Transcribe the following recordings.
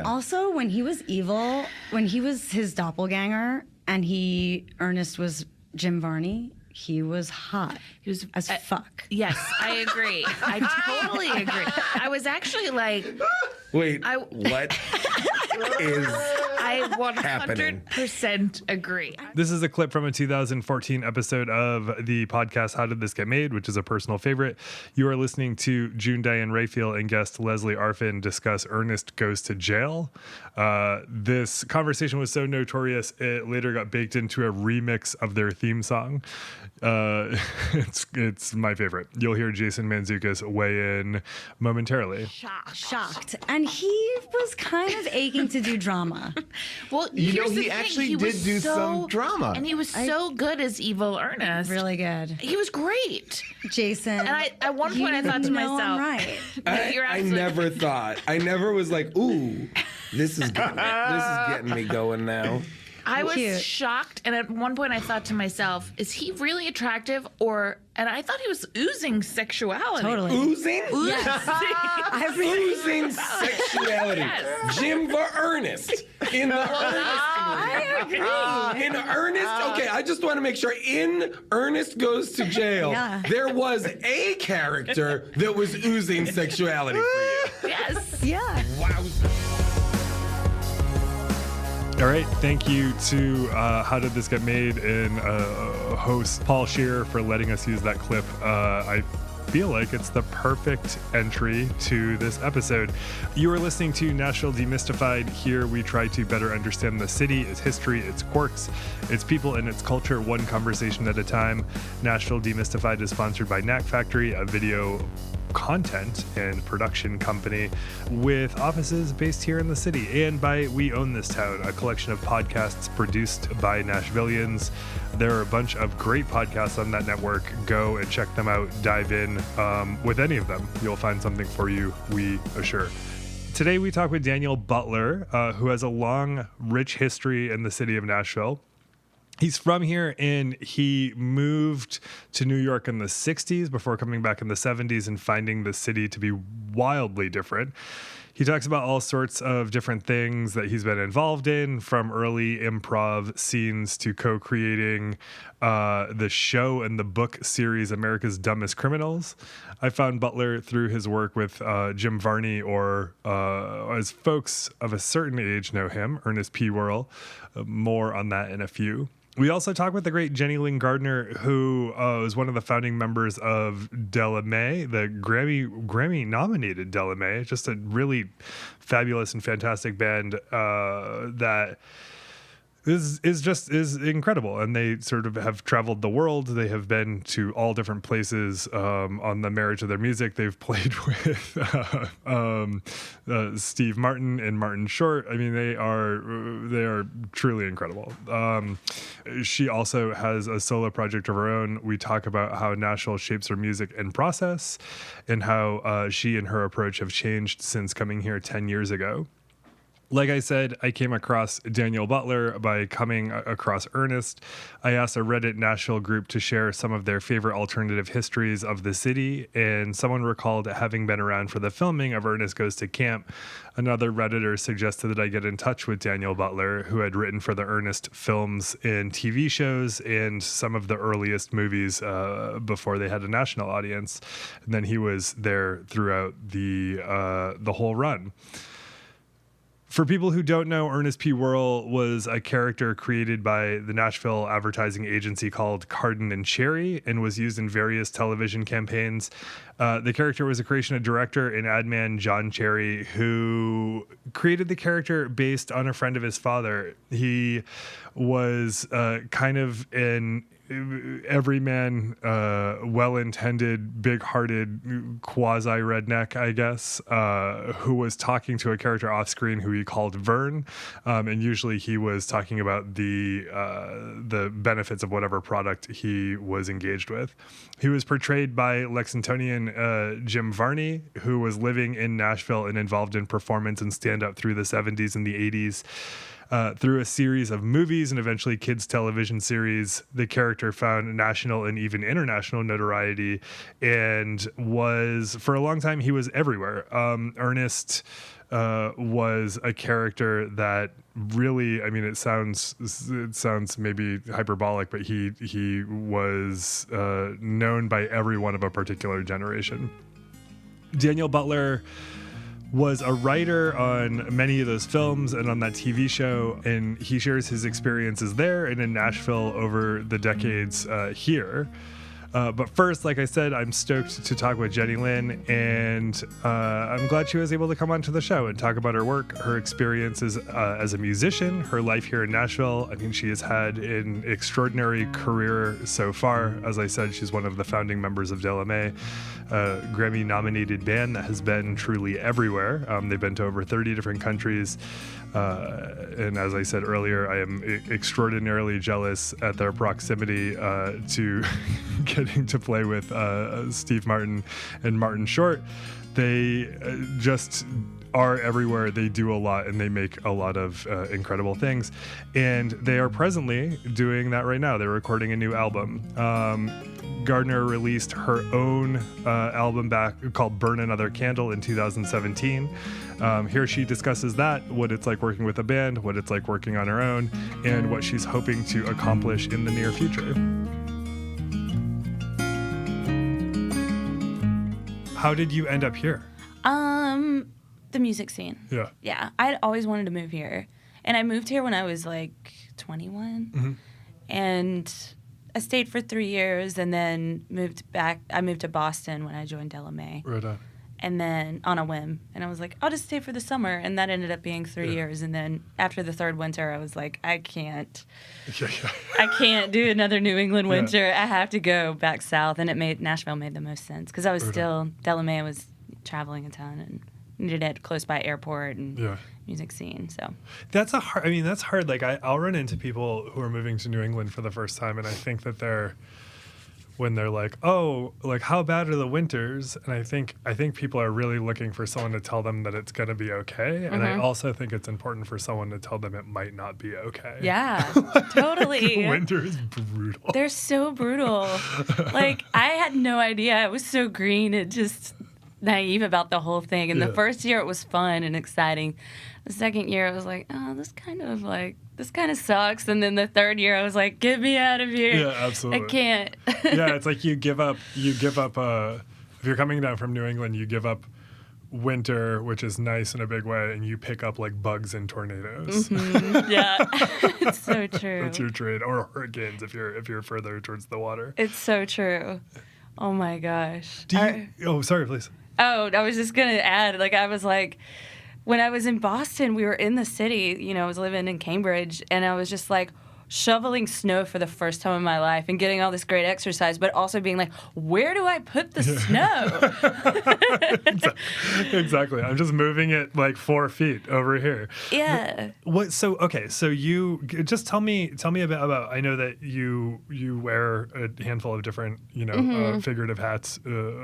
Also, when he was evil, when he was his doppelganger, and Ernest was Jim Varney, he was hot. He was as fuck. Yes, I agree. I totally agree. I was actually like, wait, what is I happening? 100% agree. This is a clip from a 2014 episode of the podcast How Did This Get Made, which is a personal favorite. You are listening to June Diane Raphael and guest Leslie Arfin discuss Ernest Goes to Jail. This conversation was so notorious, it later got baked into a remix of their theme song. It's my favorite. You'll hear Jason Mantzoukas weigh in momentarily. Shocked. And he was kind of aching to do drama. Well, he actually did do some drama. And he was so good as evil Ernest. Really good. He was great. Jason. And at one point I thought to myself, I'm right. I never thought. I never was like, ooh, this is getting me going now. I was shocked, and at one point I thought to myself, is he really attractive? And I thought he was oozing sexuality. Totally. Oozing? Yes. Oozing sexuality. Yes. Jim Ernest. In the I agree. In Ernest? Okay, I just want to make sure. In Ernest Goes to Jail, there was a character that was oozing sexuality for you. Yes. Yeah. Wow. All right. Thank you to How Did This Get Made and host Paul Scheer for letting us use that clip. I feel like it's the perfect entry to this episode. You are listening to Nashville Demystified. Here we try to better understand the city, its history, its quirks, its people, and its culture, one conversation at a time. Nashville Demystified is sponsored by Knack Factory, a video content and production company with offices based here in the city, and by We Own This Town, a collection of podcasts produced by Nashvillians. There are a bunch of great podcasts on that network. Go and check them out. Dive in with any of them. You'll find something for you, we assure. Today we talk with Daniel Butler, who has a long, rich history in the city of Nashville. He's from here, and he moved to New York in the 60s before coming back in the 70s and finding the city to be wildly different. He talks about all sorts of different things that he's been involved in, from early improv scenes to co-creating the show and the book series America's Dumbest Criminals. I found Butler through his work with Jim Varney, or as folks of a certain age know him, Ernest P. Worrell. More on that in a few. We also talk with the great Jenny Lyn Gardner, who is one of the founding members of Della, the Grammy-nominated Della, just a really fabulous and fantastic band that is incredible. And they sort of have traveled the world. They have been to all different places on the marriage of their music. They've played with Steve Martin and Martin Short. I mean, they are truly incredible. She also has a solo project of her own. We talk about how Nashville shapes her music and process, and how she and her approach have changed since coming here 10 years ago. Like I said, I came across Daniel Butler by coming across Ernest. I asked a Reddit Nashville group to share some of their favorite alternative histories of the city, and someone recalled having been around for the filming of Ernest Goes to Camp. Another Redditor suggested that I get in touch with Daniel Butler, who had written for the Ernest films and TV shows and some of the earliest movies before they had a national audience. And then he was there throughout the whole run. For people who don't know, Ernest P. Worrell was a character created by the Nashville advertising agency called Cardin and Cherry, and was used in various television campaigns. The character was a creation of director and ad man John Cherry, who created the character based on a friend of his father. He was kind of an everyman, well-intended, big-hearted, quasi-redneck, I guess, who was talking to a character off-screen who he called Vern, and usually he was talking about the benefits of whatever product he was engaged with. He was portrayed by Lexingtonian Jim Varney, who was living in Nashville and involved in performance and stand-up through the 70s and the 80s. Through a series of movies and eventually kids' television series, the character found national and even international notoriety, and was, for a long time, he was everywhere. Ernest was a character that really, I mean, it sounds maybe hyperbolic, but he was known by everyone of a particular generation. Daniel Butler was a writer on many of those films and on that TV show, and he shares his experiences there and in Nashville over the decades here. But first, like I said, I'm stoked to talk with Jenni Lyn, and I'm glad she was able to come onto the show and talk about her work, her experiences as a musician, her life here in Nashville. I mean, she has had an extraordinary career so far. As I said, she's one of the founding members of Della, a Grammy-nominated band that has been truly everywhere. They've been to over 30 different countries. And as I said earlier, I am extraordinarily jealous at their proximity to getting to play with Steve Martin and Martin Short. They just are everywhere. They do a lot, and they make a lot of incredible things. And they are presently doing that right now. They're recording a new album. Gardner released her own album back called Burn Another Candle in 2017. Here she discusses that, what it's like working with a band, what it's like working on her own, and what she's hoping to accomplish in the near future. How did you end up here? The music scene. Yeah. Yeah. I'd always wanted to move here. And I moved here when I was like 21. Mm-hmm. And I stayed for 3 years and then moved back. I moved to Boston when I joined Della. Right on. And then on a whim. And I was like, I'll just stay for the summer. And that ended up being 3 years. And then after the third winter, I was like, I can't do another New England winter. Yeah. I have to go back south. And Nashville made the most sense because I was Della was traveling a ton and needed it close by airport and music scene. So that's hard. Like I'll run into people who are moving to New England for the first time, and I think that when they're like, oh, like how bad are the winters? And I think people are really looking for someone to tell them that it's going to be okay. Mm-hmm. And I also think it's important for someone to tell them it might not be okay. Yeah, totally. Winter is brutal. They're so brutal. Like I had no idea. I was so green. It just naive about the whole thing. And the first year it was fun and exciting. The second year I was like, oh, this kind of sucks. And then the third year I was like, get me out of here. Yeah, absolutely. I can't. Yeah, it's like you give up if you're coming down from New England, you give up winter, which is nice in a big way, and you pick up like bugs and tornadoes. Mm-hmm. Yeah. It's so true. That's your trade. Or hurricanes if you're further towards the water. It's so true. Oh my gosh. Sorry, please. Oh, I was just going to add, like, I was like, when I was in Boston, we were in the city, I was living in Cambridge, and I was just like shoveling snow for the first time in my life and getting all this great exercise, but also being like, where do I put the snow? Exactly. I'm just moving it like 4 feet over here. Yeah. So you just tell me about I know that you wear a handful of different, figurative hats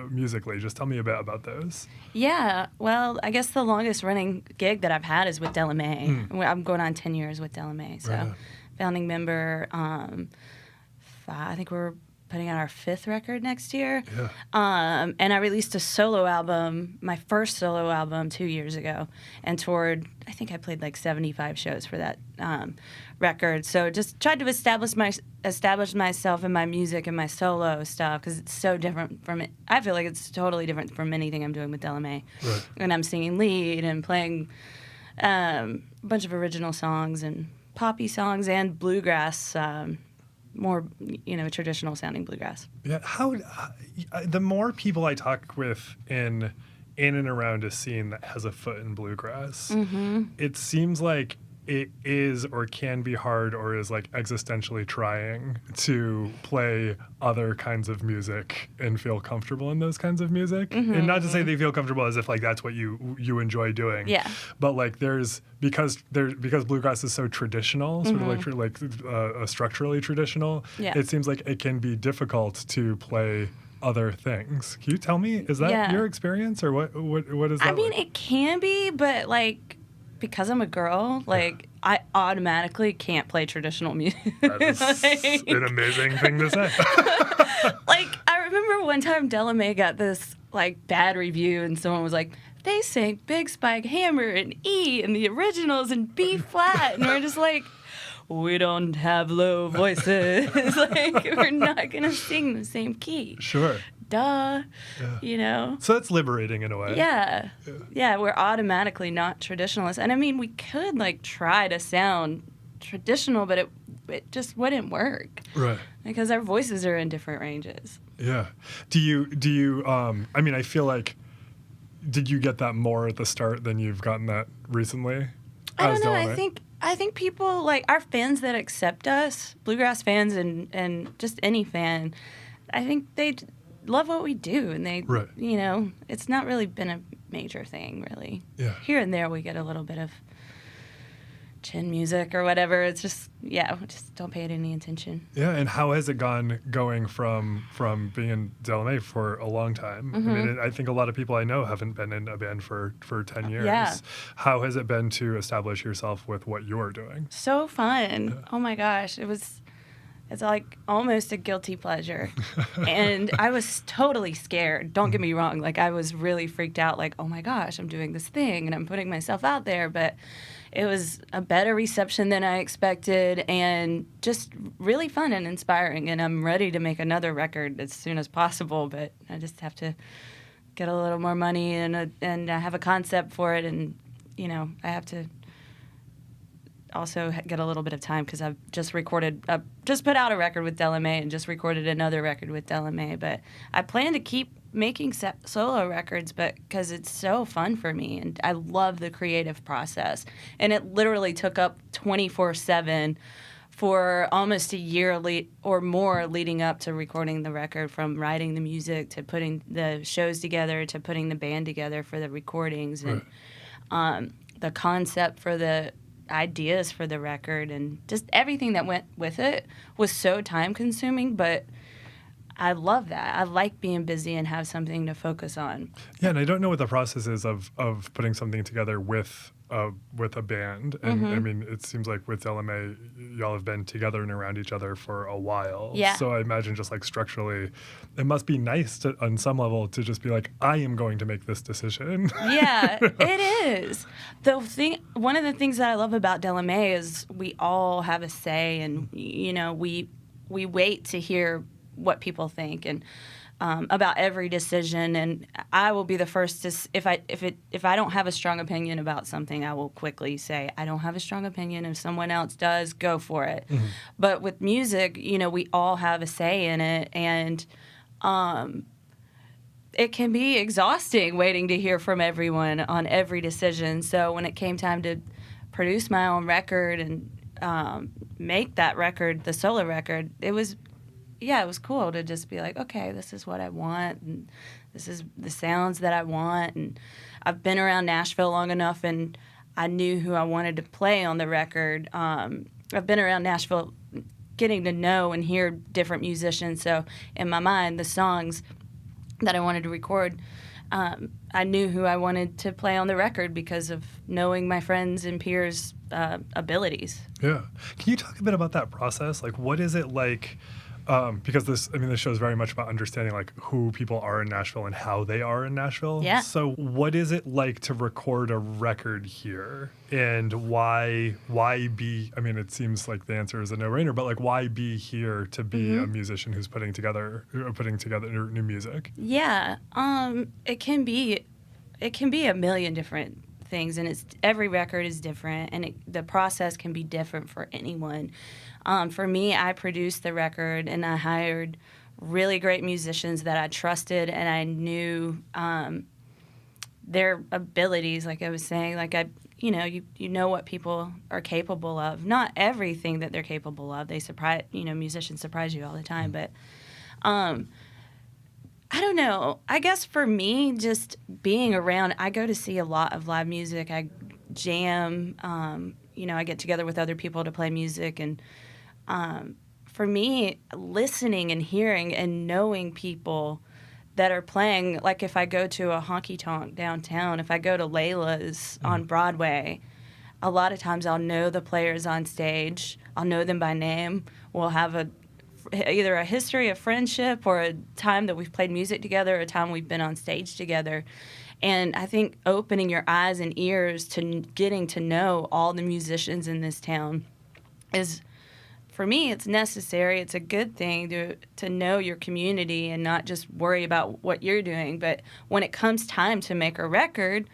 musically. Just tell me about those. Yeah. Well, I guess the longest running gig that I've had is with Della. I'm going on 10 years with Della. So. Right. Founding member. I think we're putting out our 5th record next year. Yeah. And I released a solo album, my first solo album 2 years ago, and toured. I think I played like 75 shows for that record. So just tried to establish myself in my music and my solo stuff because it's so different from it. I feel like it's totally different from anything I'm doing with Della. Right. And I'm singing lead and playing a bunch of original songs and poppy songs and bluegrass, more traditional sounding bluegrass. Yeah, the more people I talk with in and around a scene that has a foot in bluegrass, it seems like it is or can be hard or is like existentially trying to play other kinds of music and feel comfortable in those kinds of music. And not to say they feel comfortable as if like that's what you enjoy doing. Yeah. But like because bluegrass is so traditional, sort of like structurally traditional, it seems like it can be difficult to play other things. Can you tell me, is that your experience or what is that? I mean, it can be, but like because I'm a girl, like I automatically can't play traditional music. That is an amazing thing to say. Like I remember one time Della got this like bad review and someone was like, they sang Big Spike Hammer and E and the originals and B flat. And we're just like, we don't have low voices. Like, we're not going to sing the same key. Sure. Duh. Yeah. You know? So that's liberating in a way. Yeah. Yeah, we're automatically not traditionalists. And I mean, we could like try to sound traditional, but it just wouldn't work. Right. Because our voices are in different ranges. Yeah. Do you I mean, I feel like, did you get that more at the start than you've gotten that recently? I don't know. I think people, like our fans that accept us, bluegrass fans and just any fan, I think they love what we do, and they, right. You know, it's not really been a major thing, really. Yeah. Here and there, we get a little bit of chin music or whatever. It's just, yeah, we just don't pay it any attention. Yeah, and how has it gone going from being in Della Mae for a long time? Mm-hmm. I mean, I think a lot of people I know haven't been in a band for 10 years. Yeah. How has it been to establish yourself with what you're doing? So fun. Yeah. Oh my gosh. It's like almost a guilty pleasure. And I was totally scared. Don't get me wrong. Like, I was really freaked out, like, oh my gosh, I'm doing this thing and I'm putting myself out there. But it was a better reception than I expected and just really fun and inspiring. And I'm ready to make another record as soon as possible, but I just have to get a little more money and I have a concept for it. And, you know, I have to also get a little bit of time because I've just put out a record with Della Mae and just recorded another record with Della Mae. But I plan to keep making solo records, but because it's so fun for me and I love the creative process. And it literally took up 24/7 for almost a year or more leading up to recording the record, from writing the music to putting the shows together to putting the band together for the recordings and the concept for the ideas for the record and just everything that went with it was so time consuming, but I love that. I like being busy and have something to focus on. Yeah, and I don't know what the process is of putting something together with a band. And I mean, it seems like with Della Mae, y'all have been together and around each other for a while. Yeah. So I imagine just like structurally, it must be nice to, on some level, to just be like, I am going to make this decision. Yeah, it is. One of the things that I love about Della Mae is we all have a say, and you know, we wait to hear what people think and about every decision, and I will be the first to if I don't have a strong opinion about something, I will quickly say I don't have a strong opinion. If someone else does, go for it. Mm-hmm. But with music, you know, we all have a say in it, and it can be exhausting waiting to hear from everyone on every decision. So when it came time to produce my own record and make that record, the solo record, it was cool to just be like, okay, this is what I want, and this is the sounds that I want. And I've been around Nashville long enough, and I knew who I wanted to play on the record. I've been around Nashville getting to know and hear different musicians. So in my mind, the songs that I wanted to record, I knew who I wanted to play on the record because of knowing my friends' and peers' abilities. Yeah. Can you talk a bit about that process? Like, what is it like? Because this show is very much about understanding like who people are in Nashville and how they are in Nashville. Yeah. So what is it like to record a record here, and why be? I mean, it seems like the answer is a no-brainer, but like, why be here to be a musician who's putting together new music? Yeah. It can be a million different things, and every record is different, and the process can be different for anyone. For me, I produced the record, and I hired really great musicians that I trusted, and I knew their abilities. Like I was saying, like you know what people are capable of. Not everything that they're capable of. Musicians surprise you all the time, but I don't know. I guess for me, just being around, I go to see a lot of live music. I jam. I get together with other people to play music, and for me, listening and hearing and knowing people that are playing, like if I go to a honky-tonk downtown, if I go to Layla's on Broadway, a lot of times I'll know the players on stage. I'll know them by name. We'll have either a history of friendship or a time that we've played music together, or a time we've been on stage together. And I think opening your eyes and ears to getting to know all the musicians in this town is, for me, it's necessary. It's a good thing to know your community and not just worry about what you're doing. But when it comes time to make a record,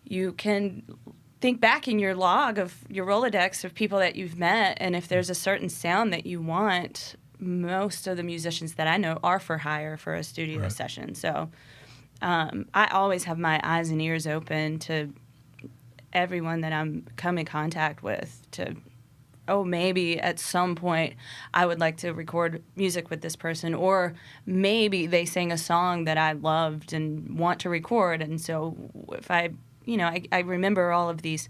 you can think back in your log of your Rolodex of people that you've met, and if there's a certain sound that you want, most of the musicians that I know are for hire for a studio session. So I always have my eyes and ears open to everyone that I'm come in contact with to, maybe at some point I would like to record music with this person, or maybe they sang a song that I loved and want to record. And so if I remember all of these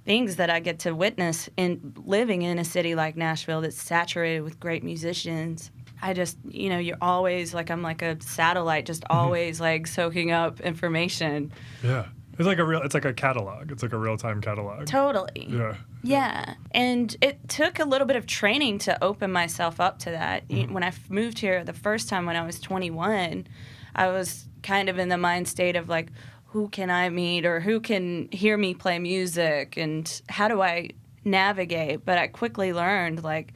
things that I get to witness in living in a city like Nashville that's saturated with great musicians. I just, you're always like, I'm like a satellite, just always like soaking up information. Yeah. It's like a catalog. It's like a real-time catalog. Totally. Yeah. Yeah. And it took a little bit of training to open myself up to that. When I moved here the first time when I was 21, I was kind of in the mind state of like, who can I meet or who can hear me play music and how do I navigate? But I quickly learned like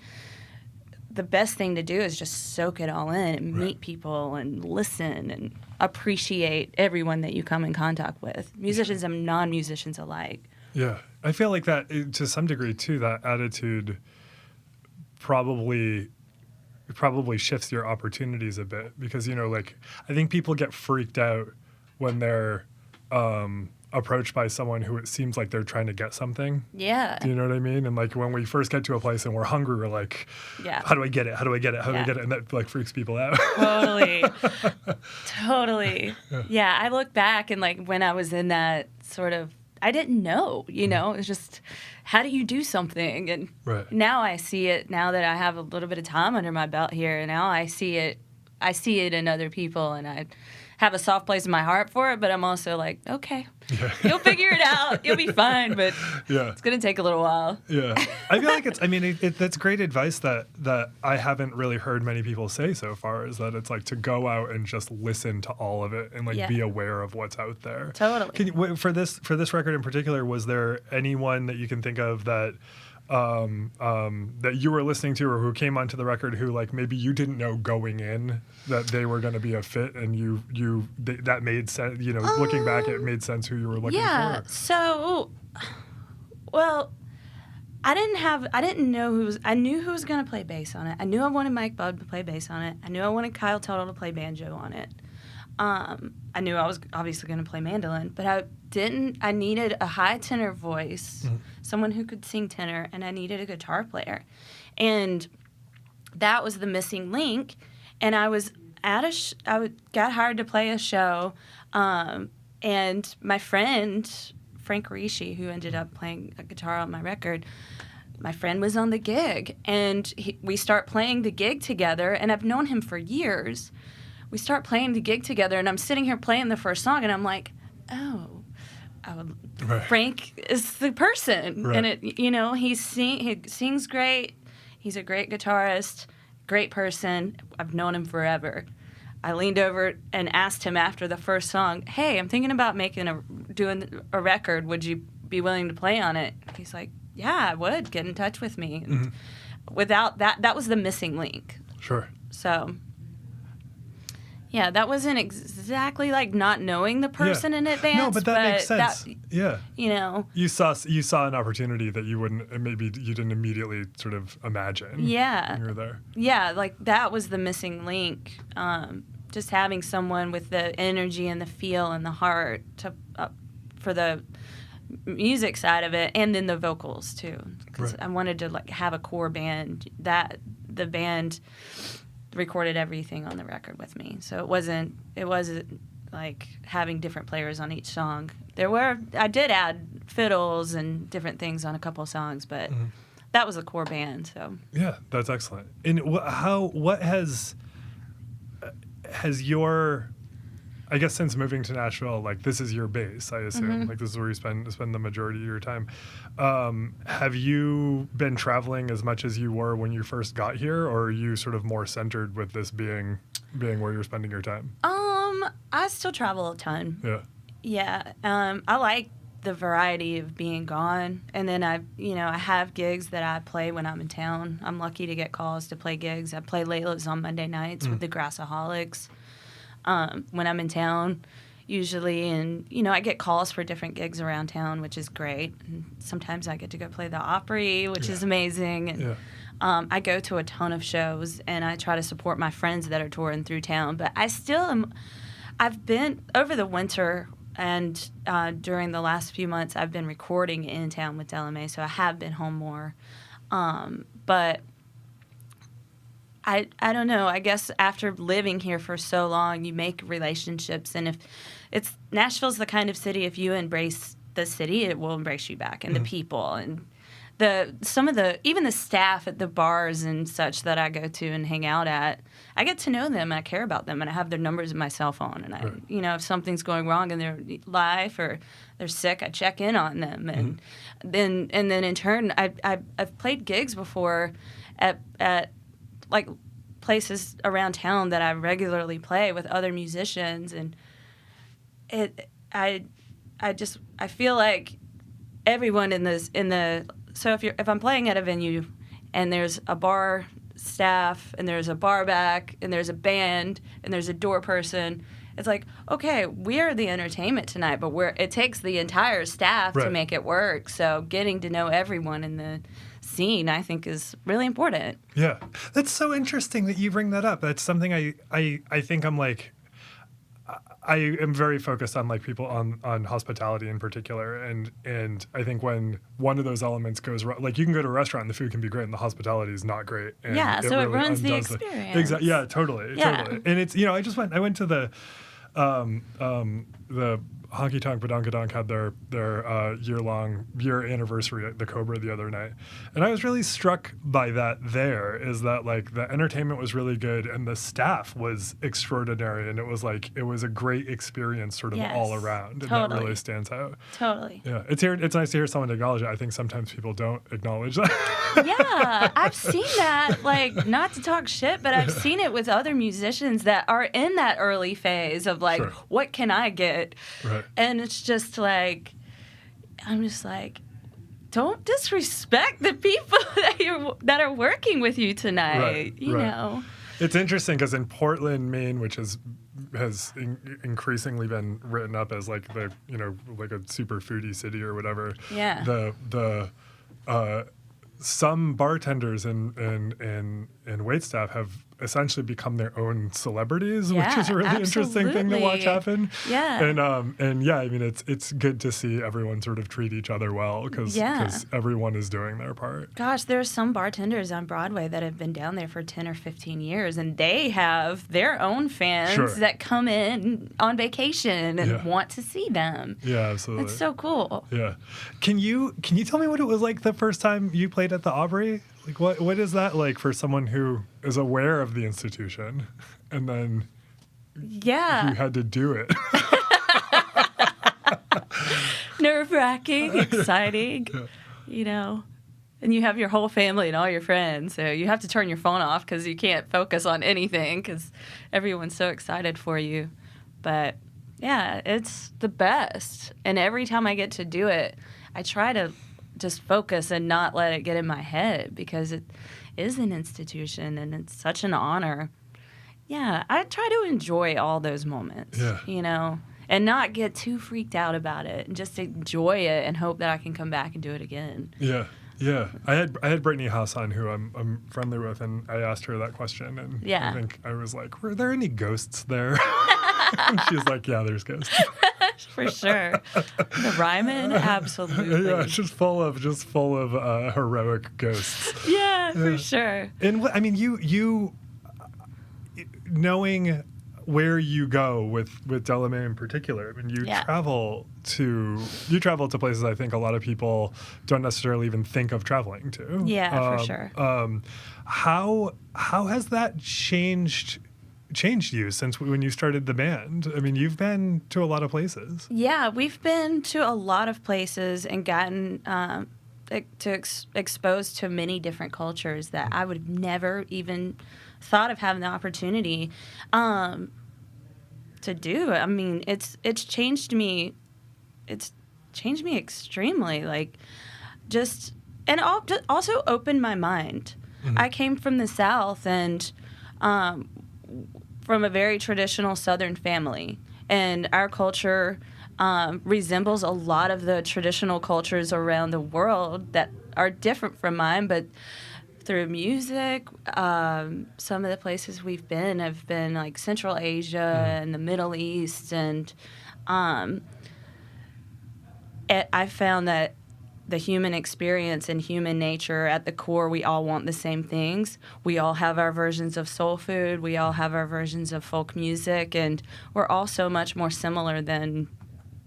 the best thing to do is just soak it all in and meet people and listen and appreciate everyone that you come in contact with, musicians and non-musicians alike. Yeah. I feel like that, to some degree, too, that attitude probably shifts your opportunities a bit because, I think people get freaked out when they're approached by someone who it seems like they're trying to get something. Yeah. Do you know what I mean? And like when we first get to a place and we're hungry, we're like, how do I get it? How do I get it? How do I get it? And that like freaks people out. Totally. Yeah. I look back and like when I was in that sort of, I didn't know, it's just, how do you do something? And now I see it, now that I have a little bit of time under my belt here, and now I see it in other people, and I have a soft place in my heart for it, but I'm also like, okay, you'll figure it out. You'll be fine, but it's going to take a little while. Yeah. I feel like that's great advice that I haven't really heard many people say so far, is that it's like to go out and just listen to all of it and like be aware of what's out there. Totally. For this record in particular, was there anyone that you can think of that that you were listening to or who came onto the record who like maybe you didn't know going in that they were going to be a fit, and that made sense, looking back it made sense who you were looking for? So well, I didn't know I knew who was going to play bass on it. I knew I wanted Mike Bubb to play bass on it. I knew I wanted Kyle Tuttle to play banjo on it. I knew I was obviously going to play mandolin, but I needed a high tenor voice, someone who could sing tenor, and I needed a guitar player. And that was the missing link. And I was got hired to play a show, and my friend, Frank Rishi, who ended up playing a guitar on my record, my friend was on the gig, and we start playing the gig together, and I've known him for years. We start playing the gig together, and I'm sitting here playing the first song, and I'm like, Frank is the person. And he sings great. He's a great guitarist, great person. I've known him forever. I leaned over and asked him after the first song, hey, I'm thinking about doing a record. Would you be willing to play on it? He's like, yeah, I would. Get in touch with me. And without that was the missing link. Sure. So... yeah, that wasn't exactly like not knowing the person in advance. No, but that makes sense. You saw an opportunity that you didn't immediately sort of imagine. Yeah. When you were there. Yeah, like that was the missing link. Just having someone with the energy and the feel and the heart for the music side of it, and then the vocals too. Because I wanted to like have a core band that the band recorded everything on the record with me. So it wasn't like having different players on each song. I did add fiddles and different things on a couple of songs, but that was a core band. So yeah, that's excellent. And what has your, I guess since moving to Nashville, like this is your base, I assume. Like this is where you spend the majority of your time. Have you been traveling as much as you were when you first got here, or are you sort of more centered with this being where you're spending your time? I still travel a ton. Yeah. Yeah, I like the variety of being gone, and then I have gigs that I play when I'm in town. I'm lucky to get calls to play gigs. I play Layla's on Monday nights with the Grassaholics when I'm in town, usually, and I get calls for different gigs around town, which is great. And sometimes I get to go play the Opry, which is amazing. And I go to a ton of shows, and I try to support my friends that are touring through town. But I still am. I've been over the winter. And during the last few months, I've been recording in town with Della Mae, so I have been home more. But I don't know. I guess after living here for so long, you make relationships, and if Nashville's the kind of city, if you embrace the city, it will embrace you back, and the people, and even the staff at the bars and such that I go to and hang out at, I get to know them and I care about them and I have their numbers in my cell phone, and I, if something's going wrong in their life or they're sick, I check in on them, and then in turn I've played gigs before at like places around town that I regularly play with other musicians, and I feel like everyone in the so if I'm playing at a venue and there's a bar staff and there's a bar back and there's a band and there's a door person, it's like, okay, we're the entertainment tonight, but it takes the entire staff to make it work. So getting to know everyone in the scene, I think, is really important. Yeah. That's so interesting that you bring that up. That's something I think I'm like, I am very focused on like people on hospitality in particular, and I think when one of those elements goes wrong, like you can go to a restaurant and the food can be great and the hospitality is not great. And so it ruins the experience. Exactly. Yeah, totally. And it's I went to the Honky Tonk Badonkadonk had their year anniversary at the Cobra the other night, and I was really struck by that. There is that like the entertainment was really good and the staff was extraordinary, and it was a great experience sort of all around, and that really stands out. Totally. Yeah, it's nice to hear someone acknowledge it. I think sometimes people don't acknowledge that. Yeah, I've seen that. Like, not to talk shit, but I've seen it with other musicians that are in that early phase of like, what can I get? Right. And it's just like, I'm just like, don't disrespect the people that are working with you tonight. You know. It's interesting because in Portland, Maine, which has increasingly been written up as like the like a super foodie city or whatever. Yeah. The some bartenders and waitstaff have essentially become their own celebrities, which is a really interesting thing to watch happen. Yeah. And yeah, I mean, it's good to see everyone sort of treat each other well because everyone is doing their part. Gosh, there are some bartenders on Broadway that have been down there for 10 or 15 years, and they have their own fans that come in on vacation and want to see them. Yeah, absolutely. It's so cool. Yeah. Can you tell me what it was like the first time you played at the Opry? Like, what is that like for someone who is aware of the institution and then you had to do it? Nerve-wracking, exciting, and you have your whole family and all your friends, so you have to turn your phone off because you can't focus on anything because everyone's so excited for you. But yeah, it's the best, and every time I get to do it, I try to just focus and not let it get in my head because it is an institution and it's such an honor. Yeah, I try to enjoy all those moments, and not get too freaked out about it and just enjoy it and hope that I can come back and do it again. Yeah. Yeah, I had Brittany House on, who I'm friendly with, and I asked her that question, and I think I was like, "Were there any ghosts there?" And she's like, "Yeah, there's ghosts." For sure, the Ryman, absolutely. Yeah, just full of heroic ghosts. Yeah, for sure. And I mean, you knowing where you go with Della Mae in particular. I mean, you travel to places I think a lot of people don't necessarily even think of traveling to. Yeah, for sure. How has that changed you since when you started the band? I mean, you've been to a lot of places. Yeah, we've been to a lot of places and gotten exposed to many different cultures that I would have never even thought of having the opportunity. to do. I mean, it's changed me. It's changed me extremely. Like, also opened my mind. Mm-hmm. I came from the South and from a very traditional Southern family, and our culture resembles a lot of the traditional cultures around the world that are different from mine, but through music, some of the places we've been have been like Central Asia and the Middle East, and I found that the human experience and human nature, at the core, we all want the same things. We all have our versions of soul food. We all have our versions of folk music, and we're all so much more similar than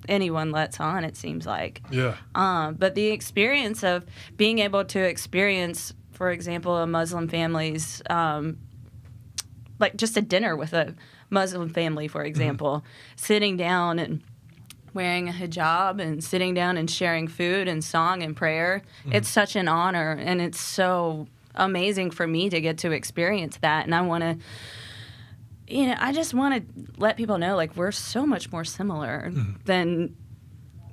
anyone lets on, it seems like. Yeah. But the experience of being able to experience, for example, a Muslim family's, like just a dinner with a Muslim family, for example, sitting down and wearing a hijab and sitting down and sharing food and song and prayer. It's such an honor, and it's so amazing for me to get to experience that. And I want to, I just want to let people know, like, we're so much more similar than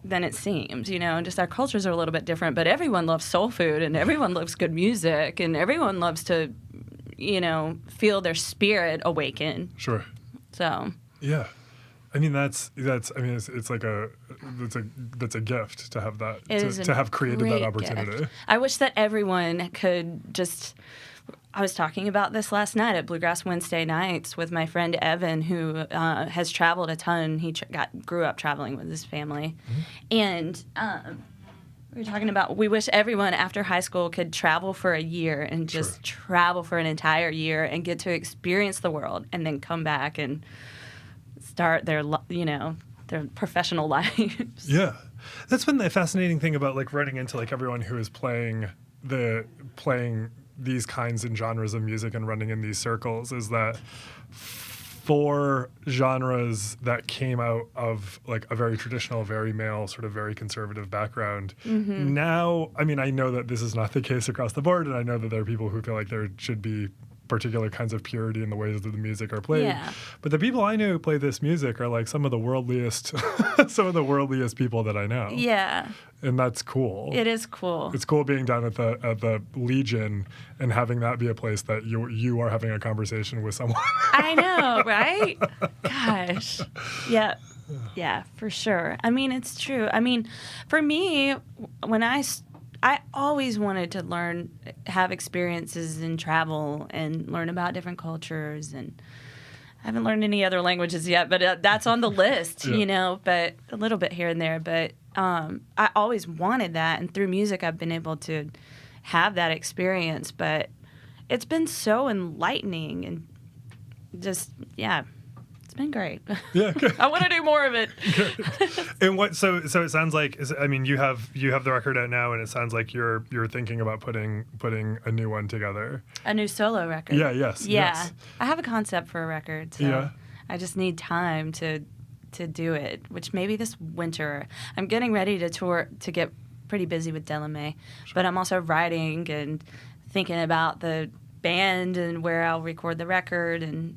it seems, just our cultures are a little bit different, but everyone loves soul food and everyone loves good music and everyone loves to, feel their spirit awaken. Sure. So. Yeah. I mean, it's like that's a gift to have that, to have created that opportunity. Gift. I wish that everyone could just, I was talking about this last night at Bluegrass Wednesday nights with my friend Evan, who has traveled a ton. He grew up traveling with his family. And we were talking about, we wish everyone after high school could travel for a year and just travel for an entire year and get to experience the world and then come back and start their professional lives. Yeah. That's been the fascinating thing about like running into like everyone who is playing these kinds and genres of music and running in these circles, is that for genres that came out of like a very traditional, very male, sort of very conservative background. Now, I mean, I know that this is not the case across the board, and I know that there are people who feel like there should be particular kinds of purity in the ways that the music are played. Yeah. But the people I know who play this music are like some of the worldliest people that I know. Yeah. And that's cool. It is cool. It's cool being down at the Legion and having that be a place that you are having a conversation with someone. I know, right? Gosh. Yeah. Yeah, for sure. I mean, it's true. I mean, for me, when I always wanted to have experiences and travel and learn about different cultures, and I haven't learned any other languages yet, but that's on the list, but a little bit here and there. But I always wanted that, and through music I've been able to have that experience, but it's been so enlightening and just, it's been great. Yeah, I want to do more of it. And so it sounds like, I mean, you have the record out now, and it sounds like you're thinking about putting a new one together. A new solo record. Yeah. Yes. Yeah. Yes. I have a concept for a record, so I just need time to do it. Which maybe this winter. I'm getting ready to tour, to get pretty busy with Della, but I'm also writing and thinking about the band and where I'll record the record, and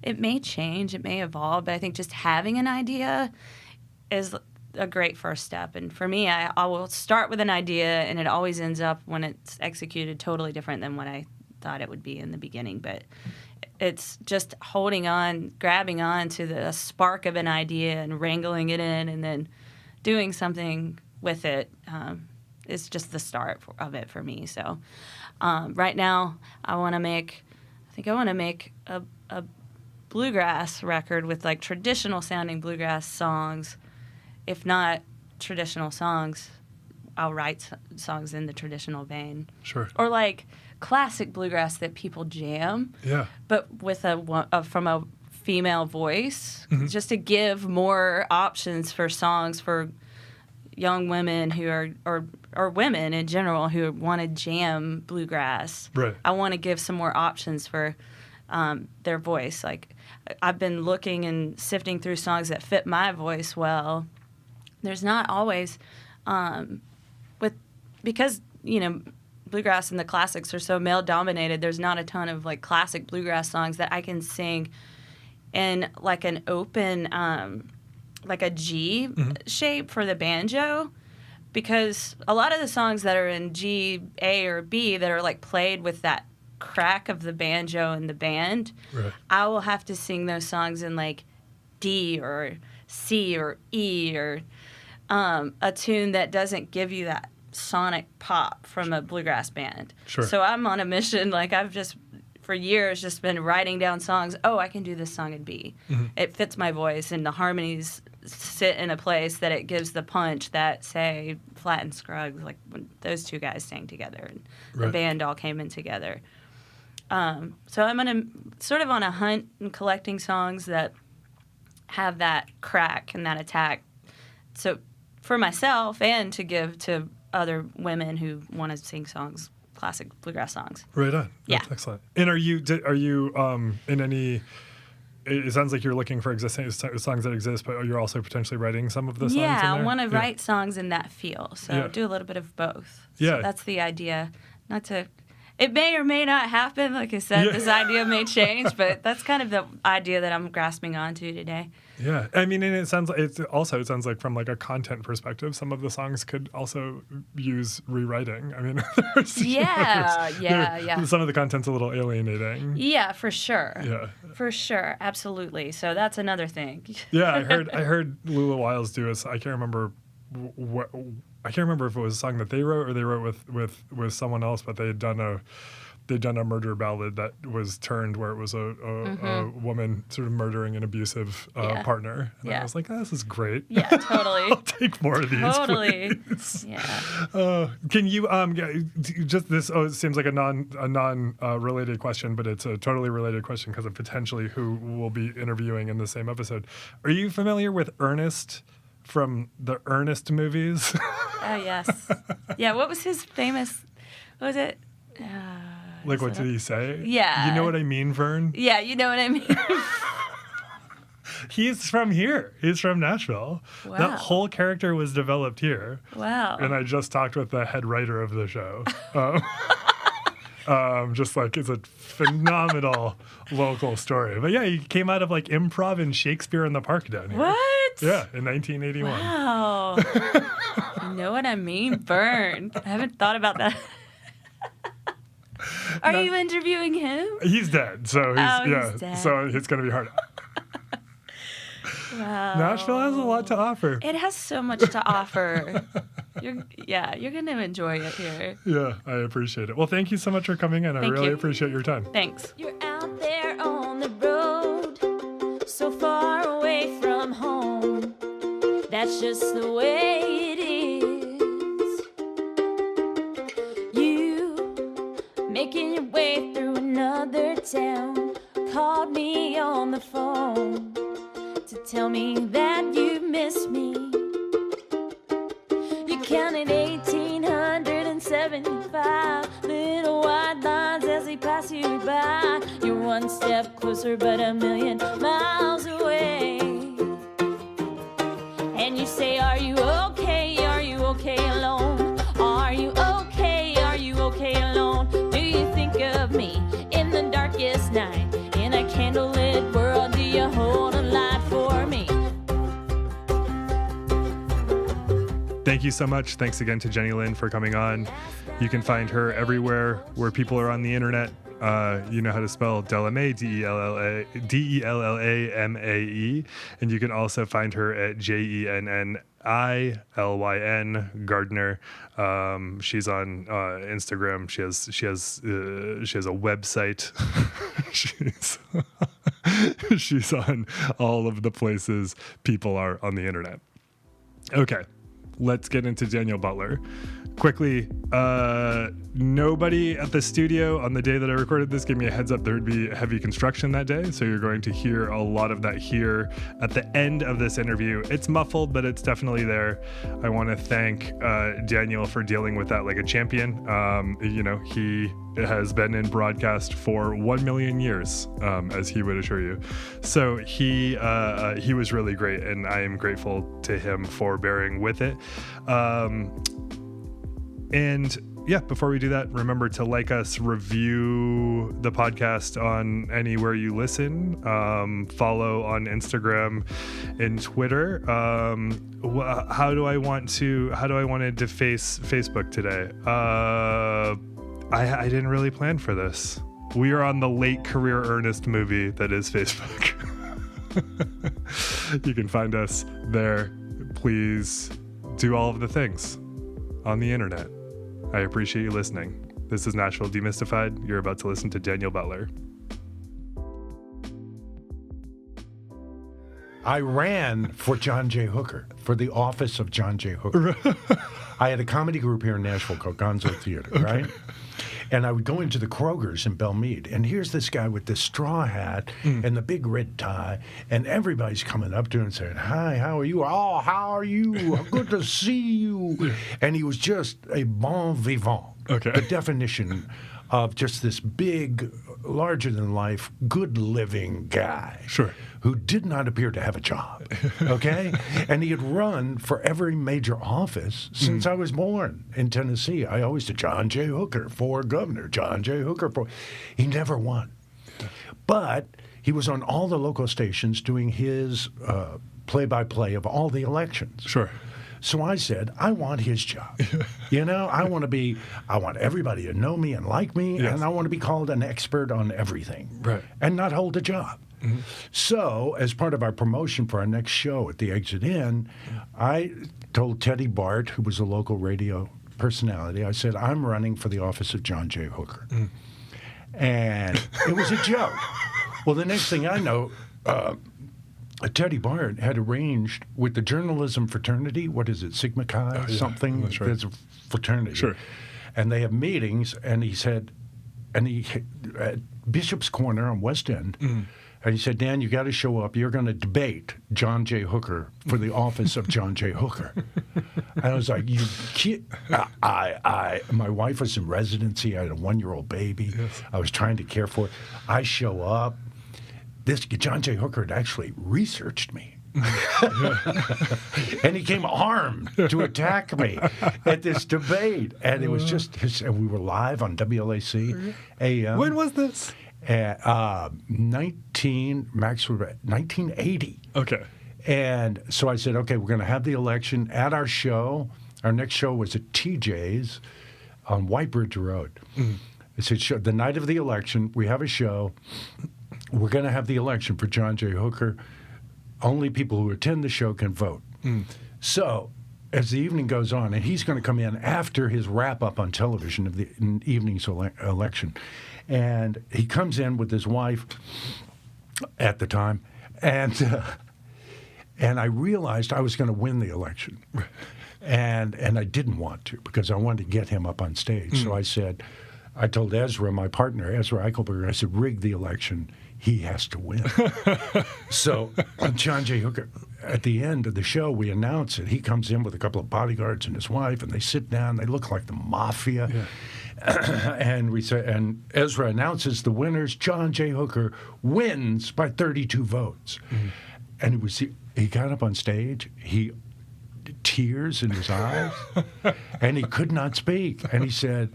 it may change, it may evolve, but I think just having an idea is a great first step. And for me, I will start with an idea, and it always ends up, when it's executed, totally different than what I thought it would be in the beginning. But it's just holding on, grabbing on to the spark of an idea and wrangling it in and then doing something with it is just the start of it for me. So right now, I want to make a bluegrass record with like traditional sounding bluegrass songs. If not traditional songs, I'll write songs in the traditional vein. Sure. Or like classic bluegrass that people jam. Yeah. But with from a female voice, just to give more options for songs for young women who are or women in general who want to jam bluegrass. Right. I want to give some more options for their voice. Like, I've been looking and sifting through songs that fit my voice well. There's not always, because bluegrass and the classics are so male dominated. There's not a ton of like classic bluegrass songs that I can sing in like an open, like a G shape for the banjo, because a lot of the songs that are in G, A, or B that are like played with that crack of the banjo and the band, I will have to sing those songs in like D or C or E or a tune that doesn't give you that sonic pop from a bluegrass band. Sure. So I'm on a mission. Like I've just for years just been writing down songs. Oh, I can do this song in B. It fits my voice, and the harmonies sit in a place that it gives the punch that, say, Flat and Scruggs, like when those two guys sang together and the band all came in together. So I'm sort of on a hunt and collecting songs that have that crack and that attack. So for myself and to give to other women who want to sing songs, classic bluegrass songs. Right on. Yeah. That's excellent. And are you in any? It sounds like you're looking for existing songs that exist, but you're also potentially writing some of the songs. Yeah, in there? I want to write songs in that feel. So do a little bit of both. Yeah. So that's the idea. Not to. It may or may not happen. Like I said, this idea may change, but that's kind of the idea that I'm grasping onto today. Yeah, I mean, and it sounds like from like a content perspective, some of the songs could also use rewriting. I mean, some of the content's a little alienating. Yeah, for sure. Yeah, for sure, absolutely. So that's another thing. Yeah, I heard Lula Wiles do a. I can't remember if it was a song that they wrote or they wrote with someone else, but they'd done a murder ballad that was turned where it was a woman sort of murdering an abusive partner. And I was like, this is great. Yeah, totally. I'll take more of these. Totally. Please. Yeah. Can you just this? Oh, it seems like a non related question, but it's a totally related question because of potentially who we'll be interviewing in the same episode. Are you familiar with Ernest from the Ernest movies? Oh yes. Yeah. What was his famous? What was it? Like, what did he say? Yeah. You know what I mean, Vern? Yeah, you know what I mean. He's from here. He's from Nashville. Wow. That whole character was developed here. Wow. And I just talked with the head writer of the show. Just like it's a phenomenal local story. But yeah, he came out of like improv and Shakespeare in the Park down here. What? Yeah, in 1981. Wow. You know what I mean, Vern. I haven't thought about that. Are you interviewing him? He's dead, so he's dead. So it's gonna be hard. Wow. Nashville has a lot to offer. It has so much to offer. You're gonna enjoy it here. Yeah, I appreciate it. Well, thank you so much for coming in. I really appreciate your time. Thanks. You're out there on the road, so far away from home. That's just the way it is. Making your way through another town, called me on the phone to tell me that you miss me. You counted 1,875 little white lines as they pass you by. You're one step closer but a million miles away. And you say, are you okay? Are you okay alone? Are you okay? Are you okay alone? Of me in the darkest night, in a candlelit world, do you hold a light for me? Thank you so much. Thanks again to Jenni Lyn for coming on. You can find her everywhere where people are on the internet. You know how to spell Della Mae, DELLAMAE, and you can also find her at JENNILYN Gardner. She's on Instagram. She has a website. she's on all of the places people are on the internet. Okay, let's get into Daniel Butler. Quickly, nobody at the studio on the day that I recorded this gave me a heads up there would be heavy construction that day, so you're going to hear a lot of that here at the end of this interview. It's muffled, but it's definitely there. I want to thank Daniel for dealing with that like a champion. He has been in broadcast for 1 million years, as he would assure you. So he was really great, and I am grateful to him for bearing with it. And yeah, before we do that, remember to like us, review the podcast on anywhere you listen, follow on Instagram and Twitter. How do I want to deface Facebook today? I didn't really plan for this. We are on the late career Ernest movie that is Facebook. You can find us there. Please do all of the things on the internet. I appreciate you listening. This is Nashville Demystified. You're about to listen to Daniel Butler. I ran for John J. Hooker, for the office of John J. Hooker. I had a comedy group here in Nashville called Gonzo Theater, right? And I would go into the Kroger's in Belmead, and here's this guy with this straw hat and the big red tie, and everybody's coming up to him and saying, "Hi, how are you? Oh, how are you? Good to see you." And he was just a bon vivant, the definition of just this big, larger-than-life, good-living guy. Sure. Who did not appear to have a job, okay? And he had run for every major office since I was born in Tennessee. I always did John J. Hooker for governor, John J. Hooker for... He never won. But he was on all the local stations doing his play-by-play of all the elections. Sure. So I said, I want his job. You know, I want everybody to know me and like me, and I want to be called an expert on everything. Right. And not hold a job. So, as part of our promotion for our next show at the Exit Inn, I told Teddy Bart, who was a local radio personality, I said, I'm running for the office of John J. Hooker. And it was a joke. Well, the next thing I know, Teddy Bart had arranged with the journalism fraternity, what is it, Sigma Chi, something? That's right. There's a fraternity. Sure. And they have meetings, and he said, at Bishop's Corner on West End, and he said, Dan, you got to show up. You're going to debate John J. Hooker for the office of John J. Hooker. And I was like, you kid. My wife was in residency. I had a 1-year-old baby. Yes. I was trying to care for it. I show up. This John J. Hooker had actually researched me. And he came armed to attack me at this debate. And it was just, and we were live on WLAC AM. When was this? 1980. Okay. And so I said, okay, we're going to have the election at our show. Our next show was at TJ's on White Bridge Road. I said, the night of the election, we have a show. We're going to have the election for John J. Hooker. Only people who attend the show can vote. So as the evening goes on, and he's going to come in after his wrap-up on television of the evening's election, and he comes in with his wife at the time, and I realized I was going to win the election, and I didn't want to because I wanted to get him up on stage. So I told Ezra, my partner, Ezra Eichelberger, I said, rig the election. He has to win. So John J. Hooker, at the end of the show, we announce it. He comes in with a couple of bodyguards and his wife, and they sit down. They look like the mafia. And we say, and Ezra announces the winners. John J. Hooker wins by 32 votes. And he got up on stage. Tears in his eyes, and he could not speak. And he said,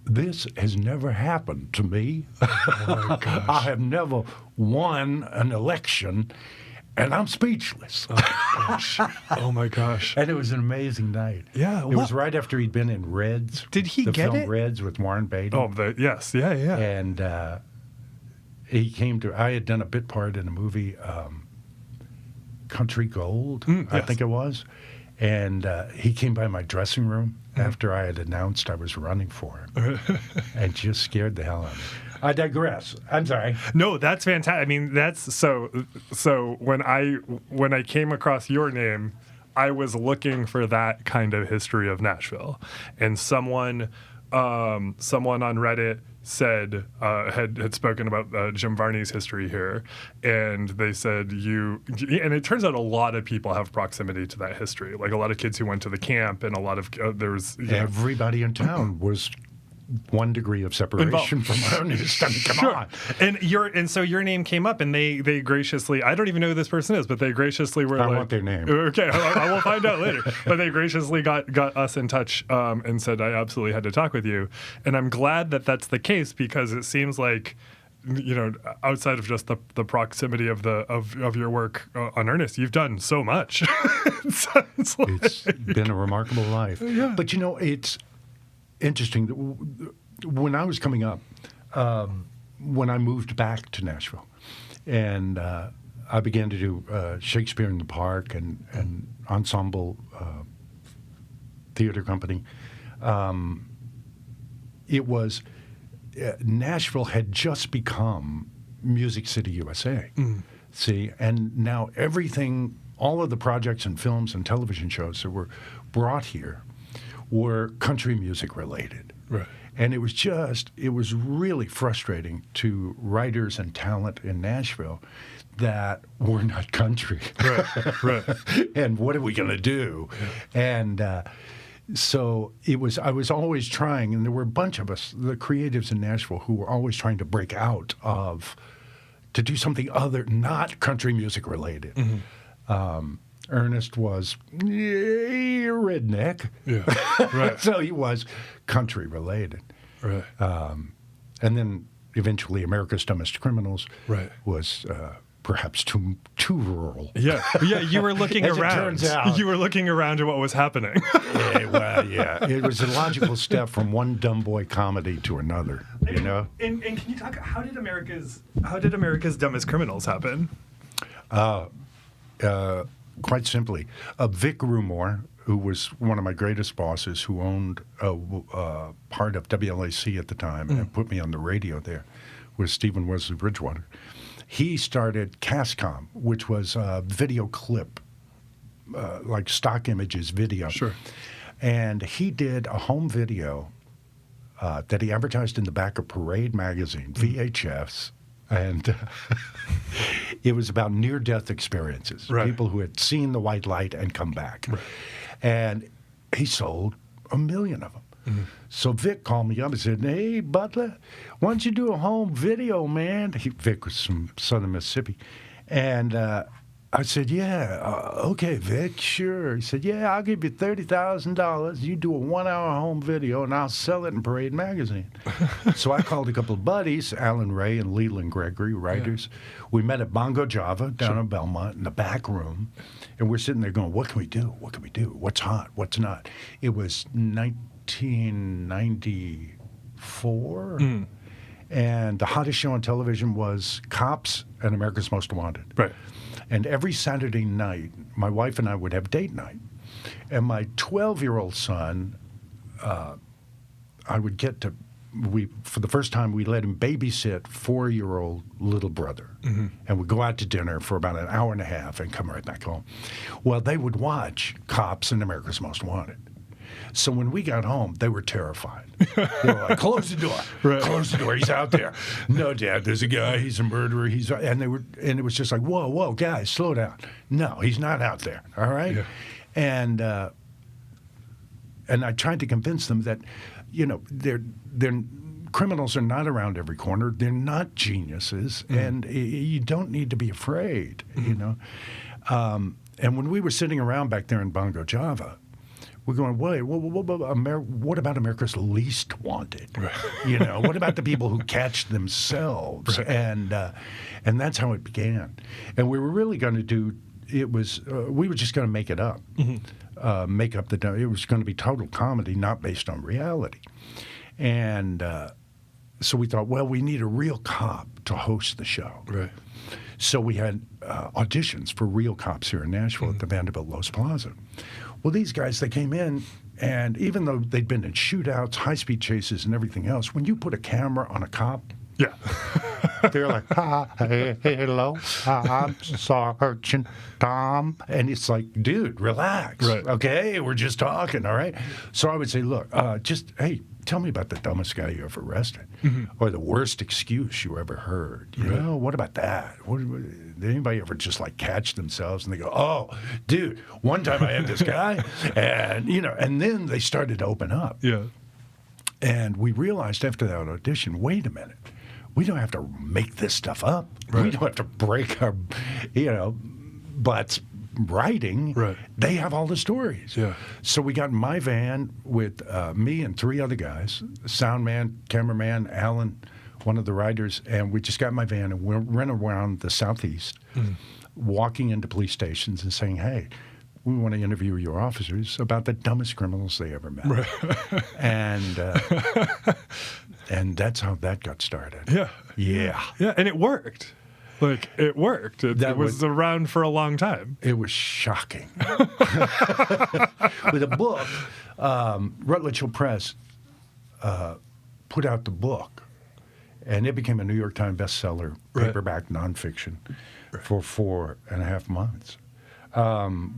"This has never happened to me. Oh my gosh. I have never won an election, and I'm speechless." Oh, gosh. Oh my gosh! And it was an amazing night. Yeah, it was right after he'd been in Reds. Did he the get film it? Reds with Warren Beatty. Oh, yes, yeah. And he came to. I had done a bit part in a movie, Country Gold, I think it was. And he came by my dressing room after I had announced I was running for him and just scared the hell out of me. I digress. I'm sorry. No, that's fantastic. I mean, that's so when I came across your name, I was looking for that kind of history of Nashville. And someone on Reddit said had spoken about Jim Varney's history here, and they said and it turns out a lot of people have proximity to that history, like a lot of kids who went to the camp, and a lot of everybody in town was 1 degree of separation from Ernest. I mean, come on. And so your name came up, and they graciously, I don't even know who this person is, but they graciously were I want their name. Okay, I will find out later. But they graciously got us in touch and said, I absolutely had to talk with you. And I'm glad that that's the case, because it seems like, outside of just the proximity of your work on Ernest, you've done so much. It's been a remarkable life. Yeah. But it's interesting. When I was coming up, when I moved back to Nashville, and I began to do Shakespeare in the Park and ensemble theater company, it was Nashville had just become Music City, USA. See, and now everything, all of the projects and films and television shows that were brought here were country music related. Right. And it was really frustrating to writers and talent in Nashville that were not country. Right. And what are we going to do? Yeah. And so I was always trying, and there were a bunch of us, the creatives in Nashville, who were always trying to break out to do something other, not country music related. Mm-hmm. Ernest was a redneck. Yeah, right. So he was country related. Right. And then eventually America's Dumbest Criminals was perhaps too rural. Yeah, you were looking As around. It turns out. You were looking around at what was happening. Yeah. It was a logical step from one dumb boy comedy to another, And can you talk, how did America's Dumbest Criminals happen? Quite simply, Vic Rumor, who was one of my greatest bosses, who owned part of WLAC at the time and put me on the radio there, was Stephen Wesley Bridgewater. He started Cascom, which was a video clip, like stock images video. Sure. And he did a home video that he advertised in the back of Parade magazine, VHS. And it was about near-death experiences, people who had seen the white light and come back. Right. And he sold 1 million of them. Mm-hmm. So Vic called me up and said, "Hey, Butler, why don't you do a home video, man?" Vic was from southern Mississippi. And I said, okay, Vic, sure. He said, I'll give you $30,000. You do a 1-hour home video, and I'll sell it in Parade magazine. So I called a couple of buddies, Alan Ray and Leland Gregory, writers. Yeah. We met at Bongo Java down in Belmont in the back room, and we're sitting there going, what can we do? What can we do? What's hot? What's not? It was 1994, and the hottest show on television was Cops and America's Most Wanted. Right. And every Saturday night, my wife and I would have date night. And my 12-year-old son, I would get to, for the first time, we let him babysit 4-year-old little brother. Mm-hmm. And we'd go out to dinner for about an hour and a half and come right back home. Well, they would watch Cops and America's Most Wanted. So when we got home, they were terrified. They were like, "Close the door! Right. Close the door! He's out there." "No, Dad, there's a guy. He's a murderer. And it was just like, "Whoa, guys, slow down! No, he's not out there. All right." Yeah. And I tried to convince them that, they're criminals are not around every corner. They're not geniuses, and you don't need to be afraid. And when we were sitting around back there in Bongo Java, we're going, wait, what about America's Least Wanted? Right. What about the people who catch themselves? Right. And that's how it began. And we were really going to do, we were just going to make it up. Mm-hmm. It was going to be total comedy, not based on reality. And so we thought, well, we need a real cop to host the show. Right. So we had auditions for real cops here in Nashville at the Vanderbilt Los Plaza. Well, these guys, they came in, and even though they'd been in shootouts, high-speed chases, and everything else, when you put a camera on a cop, they're like, hello, I'm Sergeant Tom. And it's like, dude, relax. Right. Okay, we're just talking, all right? So I would say, look, hey, tell me about the dumbest guy you ever arrested, or the worst excuse you ever heard. What about that? Did anybody ever just catch themselves and they go, "Oh, dude, one time I had this guy," and and then they started to open up. Yeah. And we realized after that audition, wait a minute, we don't have to make this stuff up. Right. We don't have to break our, butts writing. Right. They have all the stories. Yeah. So we got in my van with me and 3 other guys, sound man, cameraman, Alan, one of the writers, and we just got in my van and we ran around the Southeast, walking into police stations and saying, hey, we want to interview your officers about the dumbest criminals they ever met. Right. And that's how that got started. Yeah. Yeah. Yeah, and it worked. Like, it worked. It was around for a long time. It was shocking. With a book, Routledge Hill Press put out the book, and it became a New York Times bestseller, paperback nonfiction, for 4.5 months.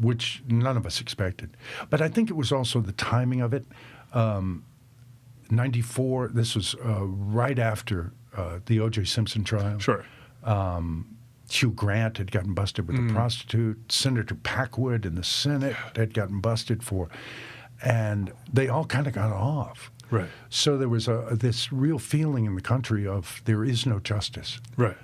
Which none of us expected. But I think it was also the timing of it. 94, this was right after the O.J. Simpson trial. Sure. Hugh Grant had gotten busted with a prostitute. Senator Packwood in the Senate had gotten busted for. And they all kind of got off. Right. So there was this real feeling in the country of there is no justice. Right.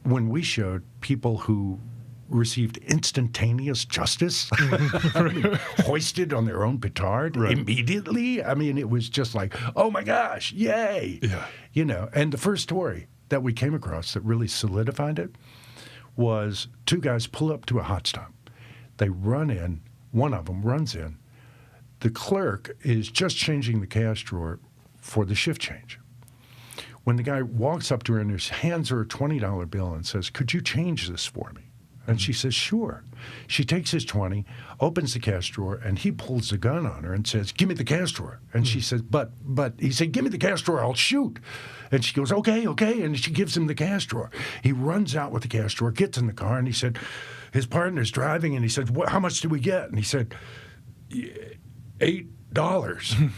When we showed people who received instantaneous justice, hoisted on their own petard immediately, I mean, it was just like, oh my gosh, yay! Yeah. And the first story that we came across that really solidified it was 2 guys pull up to a hot stop. They run in, one of them runs in. The clerk is just changing the cash drawer for the shift change. When the guy walks up to her and hands her a $20 bill and says, could you change this for me? And she says, sure. She takes his 20, opens the cash drawer, and he pulls the gun on her and says, give me the cash drawer. And she says, but he said, give me the cash drawer, I'll shoot. And she goes, okay. And she gives him the cash drawer. He runs out with the cash drawer, gets in the car, and he said, his partner's driving, and he said, how much did we get? And he said, $8.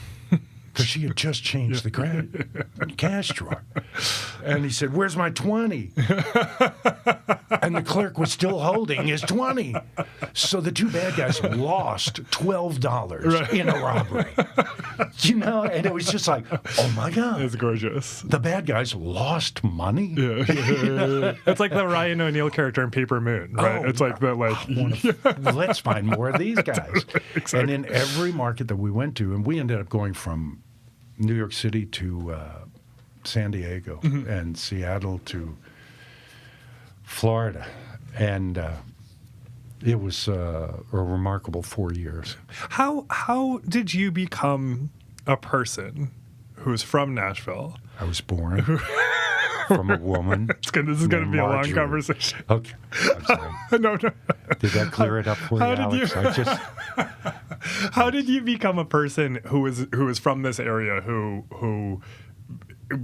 Because she had just changed the cash drawer. And he said, where's my 20? And the clerk was still holding his 20. So the 2 bad guys lost $12 in a robbery. And it was just like, oh my God. It's gorgeous. The bad guys lost money? Yeah. It's like the Ryan O'Neal character in Paper Moon, right? It's like let's find more of these guys. Exactly. And in every market that we went to, and we ended up going from New York City to San Diego and Seattle to Florida. And it was a remarkable 4 years. How did you become a person who's from Nashville? I was born from a woman. This is going to be a long conversation. Okay. I'm sorry. No. Did that clear it up for you, Alex? How did you become a person who was from this area who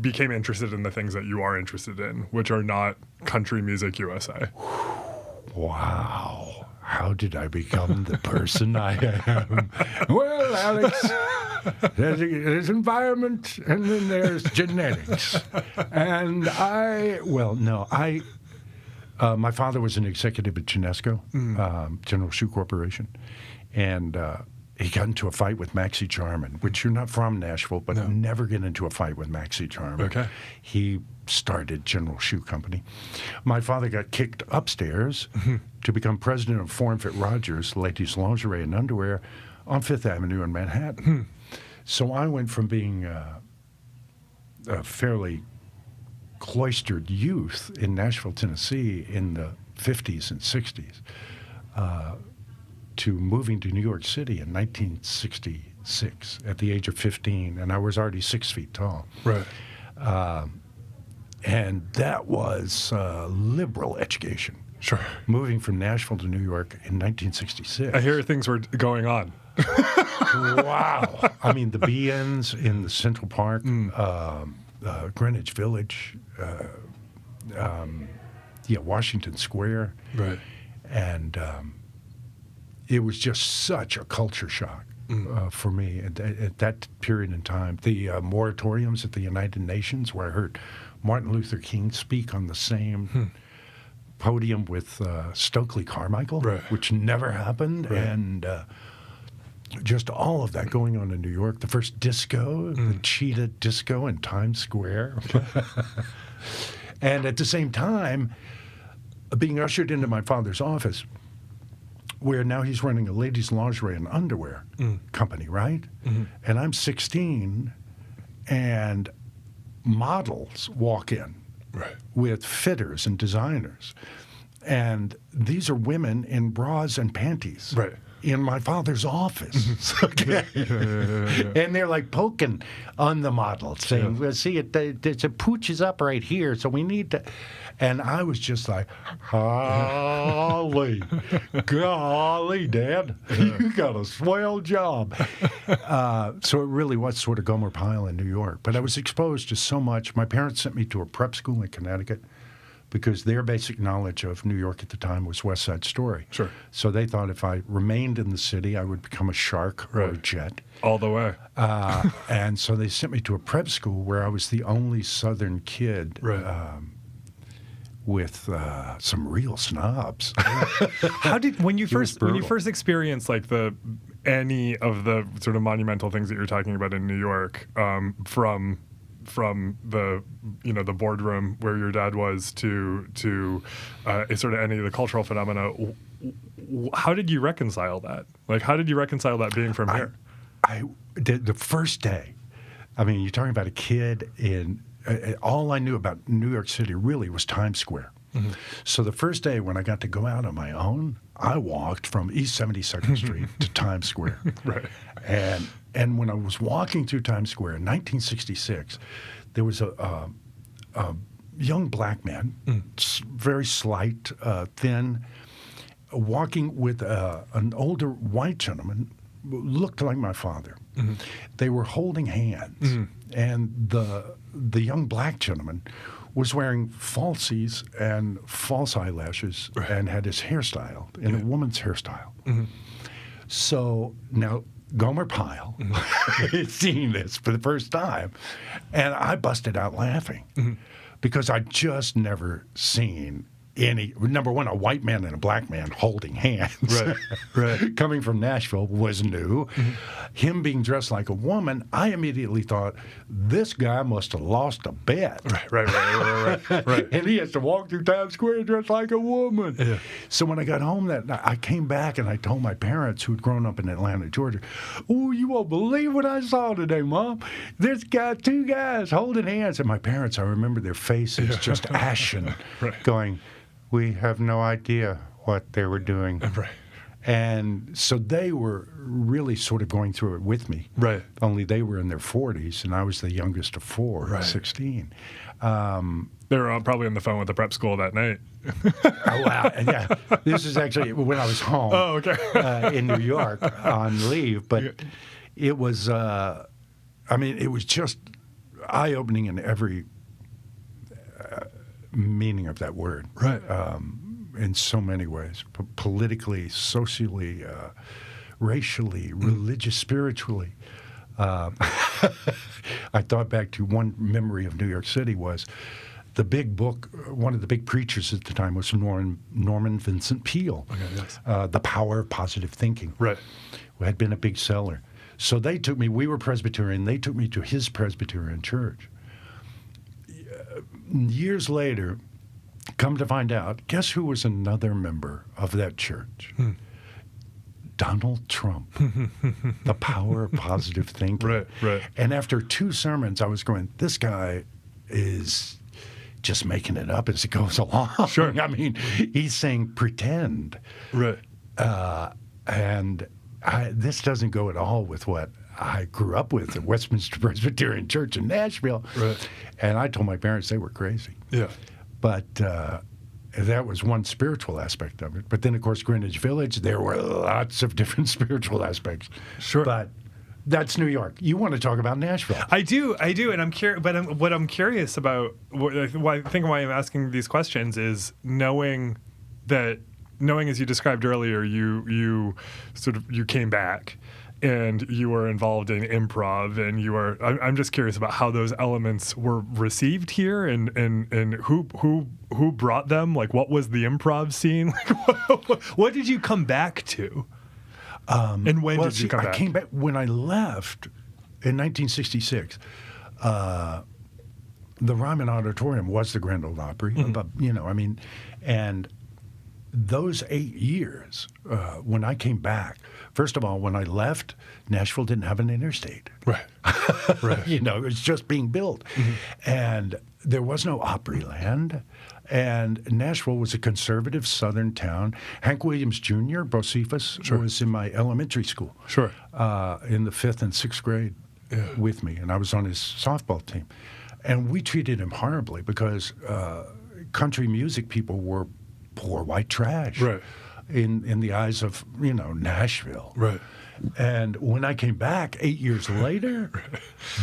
became interested in the things that you are interested in, which are not country music USA? Wow. How did I become the person I am? Well, Alex, there's environment and then there's genetics. And my father was an executive at Genesco, General Shoe Corporation. And he got into a fight with Maxie Charman, which you're not from Nashville, but never get into a fight with Maxie Charman. Okay. He started General Shoe Company. My father got kicked upstairs to become president of Form Fit Rogers, ladies' lingerie and underwear, on Fifth Avenue in Manhattan. So I went from being a fairly cloistered youth in Nashville, Tennessee in the 50s and 60s to moving to New York City in 1966 at the age of 15, and I was already 6 feet tall. Right. And that was liberal education. Sure. Moving from Nashville to New York in 1966. I hear things were going on. Wow. I mean, the B-Ends in the Central Park, Greenwich Village, Washington Square. Right. And it was just such a culture shock for me at that period in time. The moratoriums at the United Nations, where I heard Martin Luther King speak on the same podium with Stokely Carmichael, which never happened. Right. And just all of that going on in New York. The first disco, the Cheetah Disco in Times Square. And at the same time, being ushered into my father's office, where now he's running a ladies' lingerie and underwear company, right? And I'm 16, and models walk in with fitters and designers. And these are women in bras and panties. Right. In my father's office, okay, and they're like poking on the model, saying, "Well, see, the pooch is up right here, so we need to." And I was just like, "Golly, golly, Dad, you got a swell job." So it really was sort of Gomer Pyle in New York. But I was exposed to so much. My parents sent me to a prep school in Connecticut, because their basic knowledge of New York at the time was West Side Story. Sure. So they thought if I remained in the city, I would become a shark or a jet. All the way. And so they sent me to a prep school where I was the only Southern kid with some real snobs. How did when you first experienced like any of the sort of monumental things that you're talking about in New York, from the the boardroom where your dad was to sort of any of the cultural phenomena, how did you reconcile that? Like, how did you reconcile that being from here? The first day, I mean, you're talking about a kid in. All I knew about New York City really was Times Square. So the first day when I got to go out on my own, I walked from East 72nd Street to Times Square. And when I was walking through Times Square in 1966, there was a young black man, very slight, thin, walking with an older white gentleman, looked like my father. They were holding hands, and the young black gentleman was wearing falsies and false eyelashes and had his hair styled in a woman's hairstyle. So now Gomer Pyle is seeing this for the first time, and I busted out laughing because I'd just never seen any, number one, a white man and a black man holding hands. Coming from Nashville was new. Him being dressed like a woman, I immediately thought, this guy must have lost a bet. And he has to walk through Times Square dressed like a woman. So when I got home that night, I came back and I told my parents, who had grown up in Atlanta, Georgia, "Oh, you won't believe what I saw today, Mom. There's two guys holding hands." And my parents, I remember their faces just ashen, going, "We have no idea what they were doing." And so they were really sort of going through it with me. Only they were in their 40s, and I was the youngest of four, 16. They were probably on the phone with the prep school that night. Yeah. This is actually when I was home in New York on leave. But it was, it was just eye-opening in every meaning of that word, in so many ways, politically, socially, racially, religious, spiritually. I thought back to one memory of New York City was the big book. One of the big preachers at the time was Norman Vincent Peale, The Power of Positive Thinking, who had been a big seller. So they took me. We were Presbyterian. They took me to his Presbyterian church. Years later, come to find out, guess who was another member of that church? Donald Trump. The Power of Positive Thinking. And after 2 sermons, I was going, this guy is just making it up as it goes along. I mean, he's saying pretend. And this doesn't go at all with what I grew up with at Westminster Presbyterian Church in Nashville. And I told my parents they were crazy. But that was one spiritual aspect of it. But then, of course, Greenwich Village, there were lots of different spiritual aspects. But that's New York. You want to talk about Nashville? I do, and I'm curious. But what I'm curious about, why I'm asking these questions is knowing, as you described earlier, you came back. And you were involved in improv, and I'm just curious about how those elements were received here, and who brought them. Like, what was the improv scene? Like, what did you come back to? And when did you come back? I came back when I left in 1966. The Ryman Auditorium was the Grand Ole Opry, but and those 8 years when I came back. First of all, when I left, Nashville didn't have an interstate. Right. It was just being built, and there was no Opryland. And Nashville was a conservative Southern town. Hank Williams Jr., Bocephus, was in my elementary school. Sure. In the 5th and 6th grade with me, and I was on his softball team. And we treated him horribly because country music people were poor white trash in the eyes of, Nashville. Right. And when I came back 8 years later,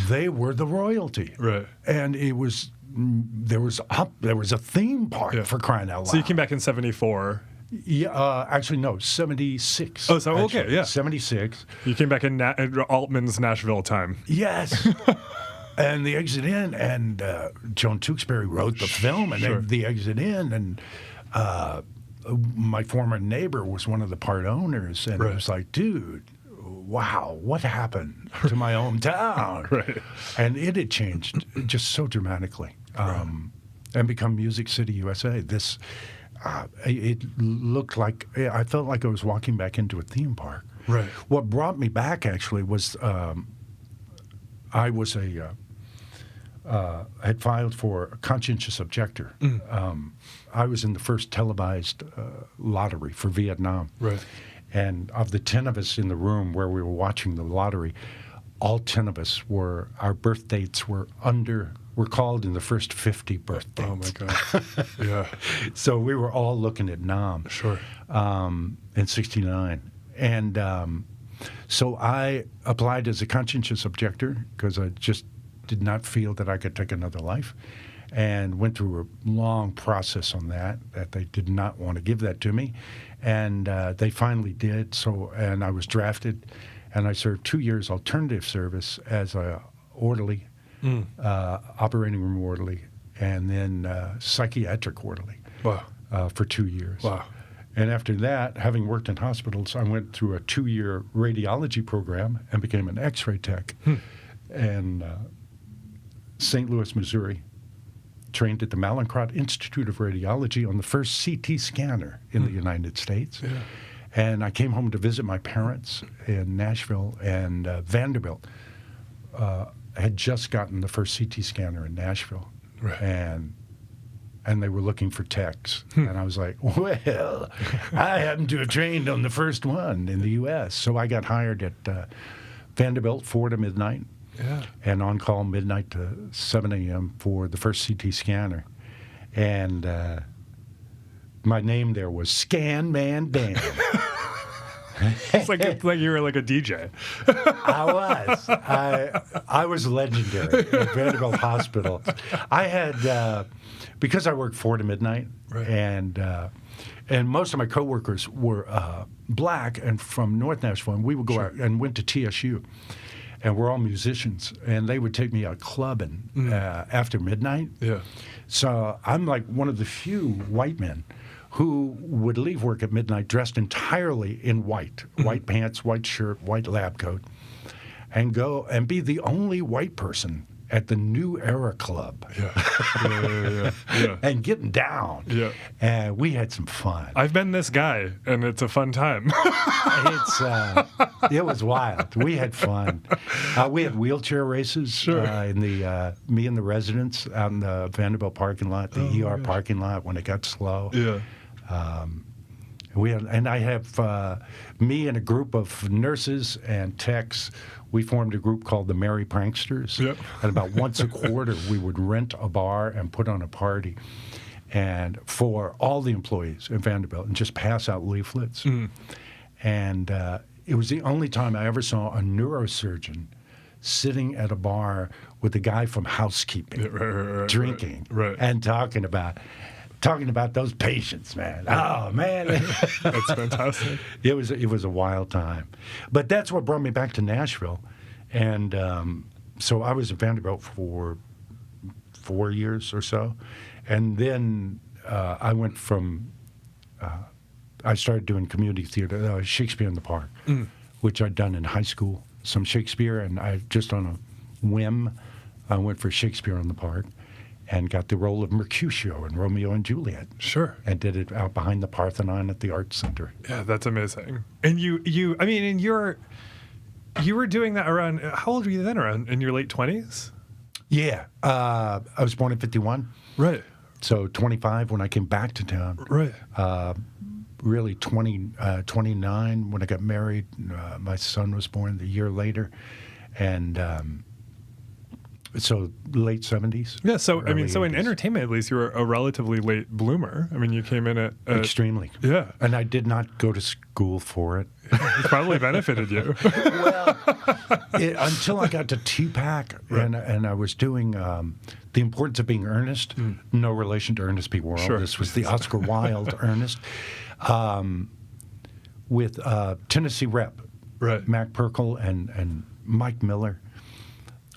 they were the royalty. Right. And it was... There was a theme park for crying out loud. So you came back in 74. Yeah, actually no, 76. Oh, so okay, yeah, 76. You came back in Altman's Nashville time. Yes. And the Exit In, and Joan Tewksbury wrote the film, and the Exit In, and my former neighbor was one of the part owners, and it was like, dude, wow, what happened to my hometown? Right. And it had changed just so dramatically, and become Music City, USA. This, it looked like, I felt like I was walking back into a theme park. Right. What brought me back actually was I was had filed for a conscientious objector. I was in the first televised lottery for Vietnam. Right. And of the 10 of us in the room where we were watching the lottery, all 10 of us our birth dates were called in the first 50 birth dates. Oh, my God. Yeah. So we were all looking at Nam. Sure. In 69. And so I applied as a conscientious objector because I just did not feel that I could take another life, and went through a long process on that they did not want to give that to me. And they finally did. And I was drafted, and I served 2 years alternative service as a orderly, operating room orderly, and then psychiatric orderly. Wow. For 2 years. Wow. And after that, having worked in hospitals, I went through a 2-year radiology program and became an X-ray tech. And St. Louis, Missouri. Trained at the Mallinckrodt Institute of Radiology on the first CT scanner in the United States. Yeah. And I came home to visit my parents in Nashville, and Vanderbilt had just gotten the first CT scanner in Nashville. Right. And they were looking for techs. And I was like, well, I happen to have trained on the first one in the U.S. So I got hired at Vanderbilt 4 to midnight. Yeah. And on call midnight to 7 a.m. for the first CT scanner. And my name there was Scan Man Dan. It's like you were like a DJ. I was legendary at Vanderbilt Hospital. I had, because I worked 4 to midnight, and most of my coworkers were black and from North Nashville, and we would go out and went to TSU. And we're all musicians, and they would take me out clubbing after midnight. Yeah. So I'm like one of the few white men who would leave work at midnight dressed entirely in white, white pants, white shirt, white lab coat, and go and be the only white person at the New Era Club. Yeah. And getting down. Yeah. And we had some fun. I've been this guy, and it's a fun time. It was wild. We had fun. We had wheelchair races in the me and the residents out in the Vanderbilt parking lot, the ER parking lot when it got slow. Yeah. I have me and a group of nurses and techs. We formed a group called the Merry Pranksters. Yep. And about once a quarter, we would rent a bar and put on a party, and for all the employees in Vanderbilt, and just pass out leaflets. And it was the only time I ever saw a neurosurgeon sitting at a bar with a guy from housekeeping, drinking, and talking about those patients, man. Oh, man. That's fantastic. It was a wild time. But that's what brought me back to Nashville. And so I was at Vanderbilt for 4 years or so. And then I went from I started doing community theater, Shakespeare in the Park, which I'd done in high school, some Shakespeare, and I just on a whim, I went for Shakespeare in the Park and got the role of Mercutio in Romeo and Juliet. Sure. And did it out behind the Parthenon at the Arts Center. Yeah, that's amazing. And you were doing that around, how old were you then, around in your late 20s? Yeah. I was born in 51. Right. So 25 when I came back to town. Right. Really 29 when I got married. My son was born the year later. And so late 70s. Yeah, so I mean, so 80s. in entertainment at least, you were a relatively late bloomer. I mean, you came in at Extremely. Yeah. And I did not go to school for it. It probably benefited you. Well, until I got to TPAC, Right. and I was doing The Importance of Being Earnest, no relation to Ernest P. Worrell. Sure. This was the Oscar Wilde Ernest, with Tennessee Rep, Right. Mac Perkle and Mike Miller.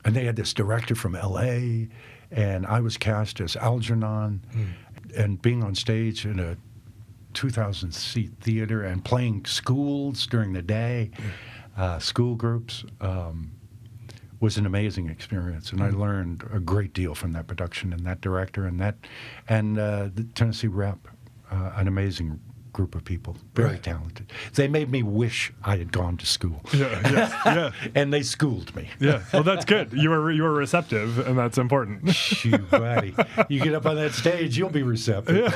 And they had this director from L.A., and I was cast as Algernon, and being on stage in a 2,000-seat theater and playing schools during the day, school groups, was an amazing experience. And I learned a great deal from that production and that director and the Tennessee Rep, an amazing group of people, very talented. They made me wish I had gone to school. Yeah. And they schooled me. Yeah. Well, that's good. You were receptive, and that's important. Shoot, buddy. You get up on that stage, you'll be receptive.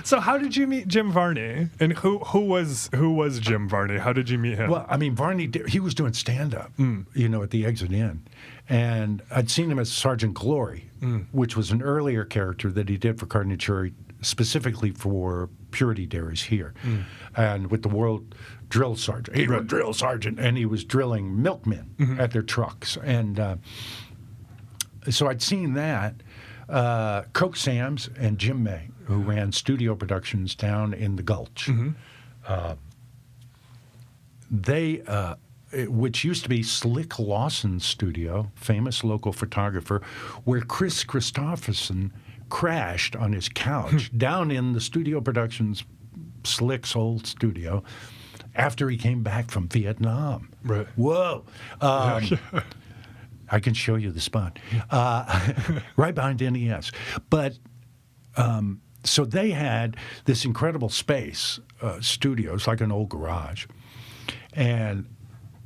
So how did you meet Jim Varney? And who was Jim Varney? How did you meet him? Well, I mean, Varney, he was doing stand-up, at the Exit Inn. And I'd seen him as Sergeant Glory, which was an earlier character that he did for Carnegie Jury, specifically for Purity Dairies here. And with the World Drill Sergeant. He was a drill sergeant, and he was drilling milkmen at their trucks. And so I'd seen that. Coke Sam's and Jim May, who ran studio productions down in the Gulch. Which used to be Slick Lawson's studio, famous local photographer, where Chris Christopherson crashed on his couch down in the studio productions, Slick's old studio, after he came back from Vietnam. Right. Whoa. I can show you the spot. Right behind NES. But so they had this incredible space, studios, like an old garage. And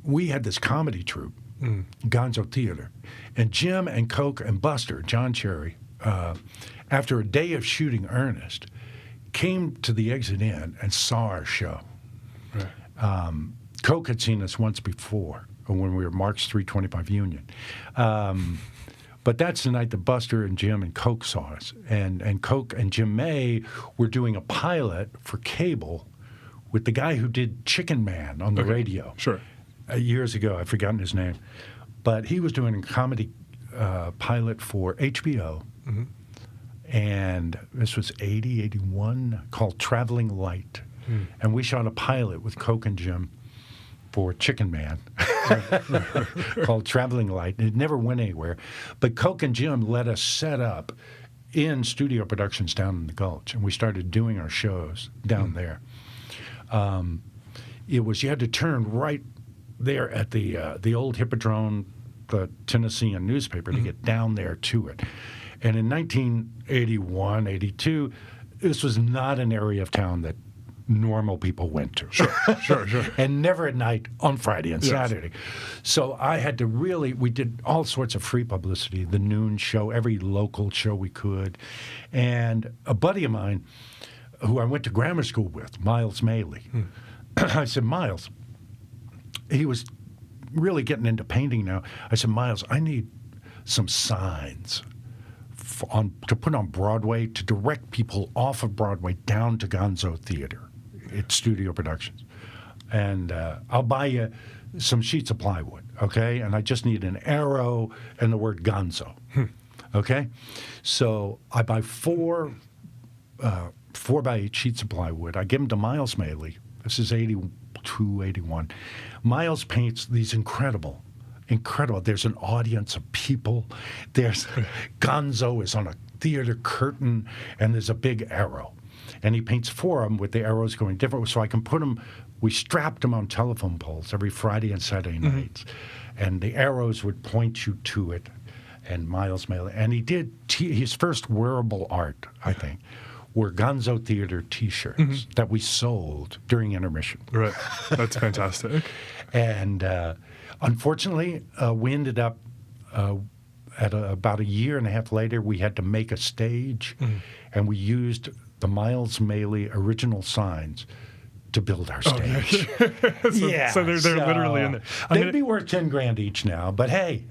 we had this comedy troupe, Gonzo Theater. And Jim and Coke and Buster, John Cherry, after a day of shooting Ernest, came to the Exit Inn and saw our show. Right. Coke had seen us once before, when we were March 325 Union. But that's the night that Buster and Jim and Coke saw us. And Coke and Jim May were doing a pilot for cable with the guy who did Chicken Man on the radio. Sure. Years ago, I've forgotten his name. But he was doing a comedy pilot for HBO. And this was 80, 81, called Traveling Light. And we shot a pilot with Coke and Jim for Chicken Man called Traveling Light. It never went anywhere. But Coke and Jim let us set up in studio productions down in the Gulch, and we started doing our shows down there. You had to turn right there at the old Hippodrome, the Tennessean newspaper, to get down there to it. And in 1981, 82, this was not an area of town that normal people went to. Sure. And never at night on Friday and Saturday. So I had to we did all sorts of free publicity, the noon show, every local show we could. And a buddy of mine, who I went to grammar school with, Miles Maley, I said, Miles, he was really getting into painting now. I said, Miles, I need some signs to put on Broadway to direct people off of Broadway down to Gonzo Theater. It's studio productions. And I'll buy you some sheets of plywood, okay? And I just need an arrow and the word Gonzo, okay? So I buy 4 by 8 sheets of plywood. I give them to Miles Maley. This is 82, 81. Miles paints these incredible. There's an audience of people. There's Gonzo is on a theater curtain, and there's a big arrow. and he paints 4 of them with the arrows going different. So I can put them. We strapped them on telephone poles every Friday and Saturday nights, and the arrows would point you to it. And Miles Maley, and he did his first wearable art, I think, were Gonzo Theater T-shirts that we sold during intermission. Right, that's fantastic. And unfortunately, we ended up at about a year and a half later, we had to make a stage, and we used the Miles Maley original signs to build our stage. So they're literally in there. They'd be worth $10,000 each now, but hey.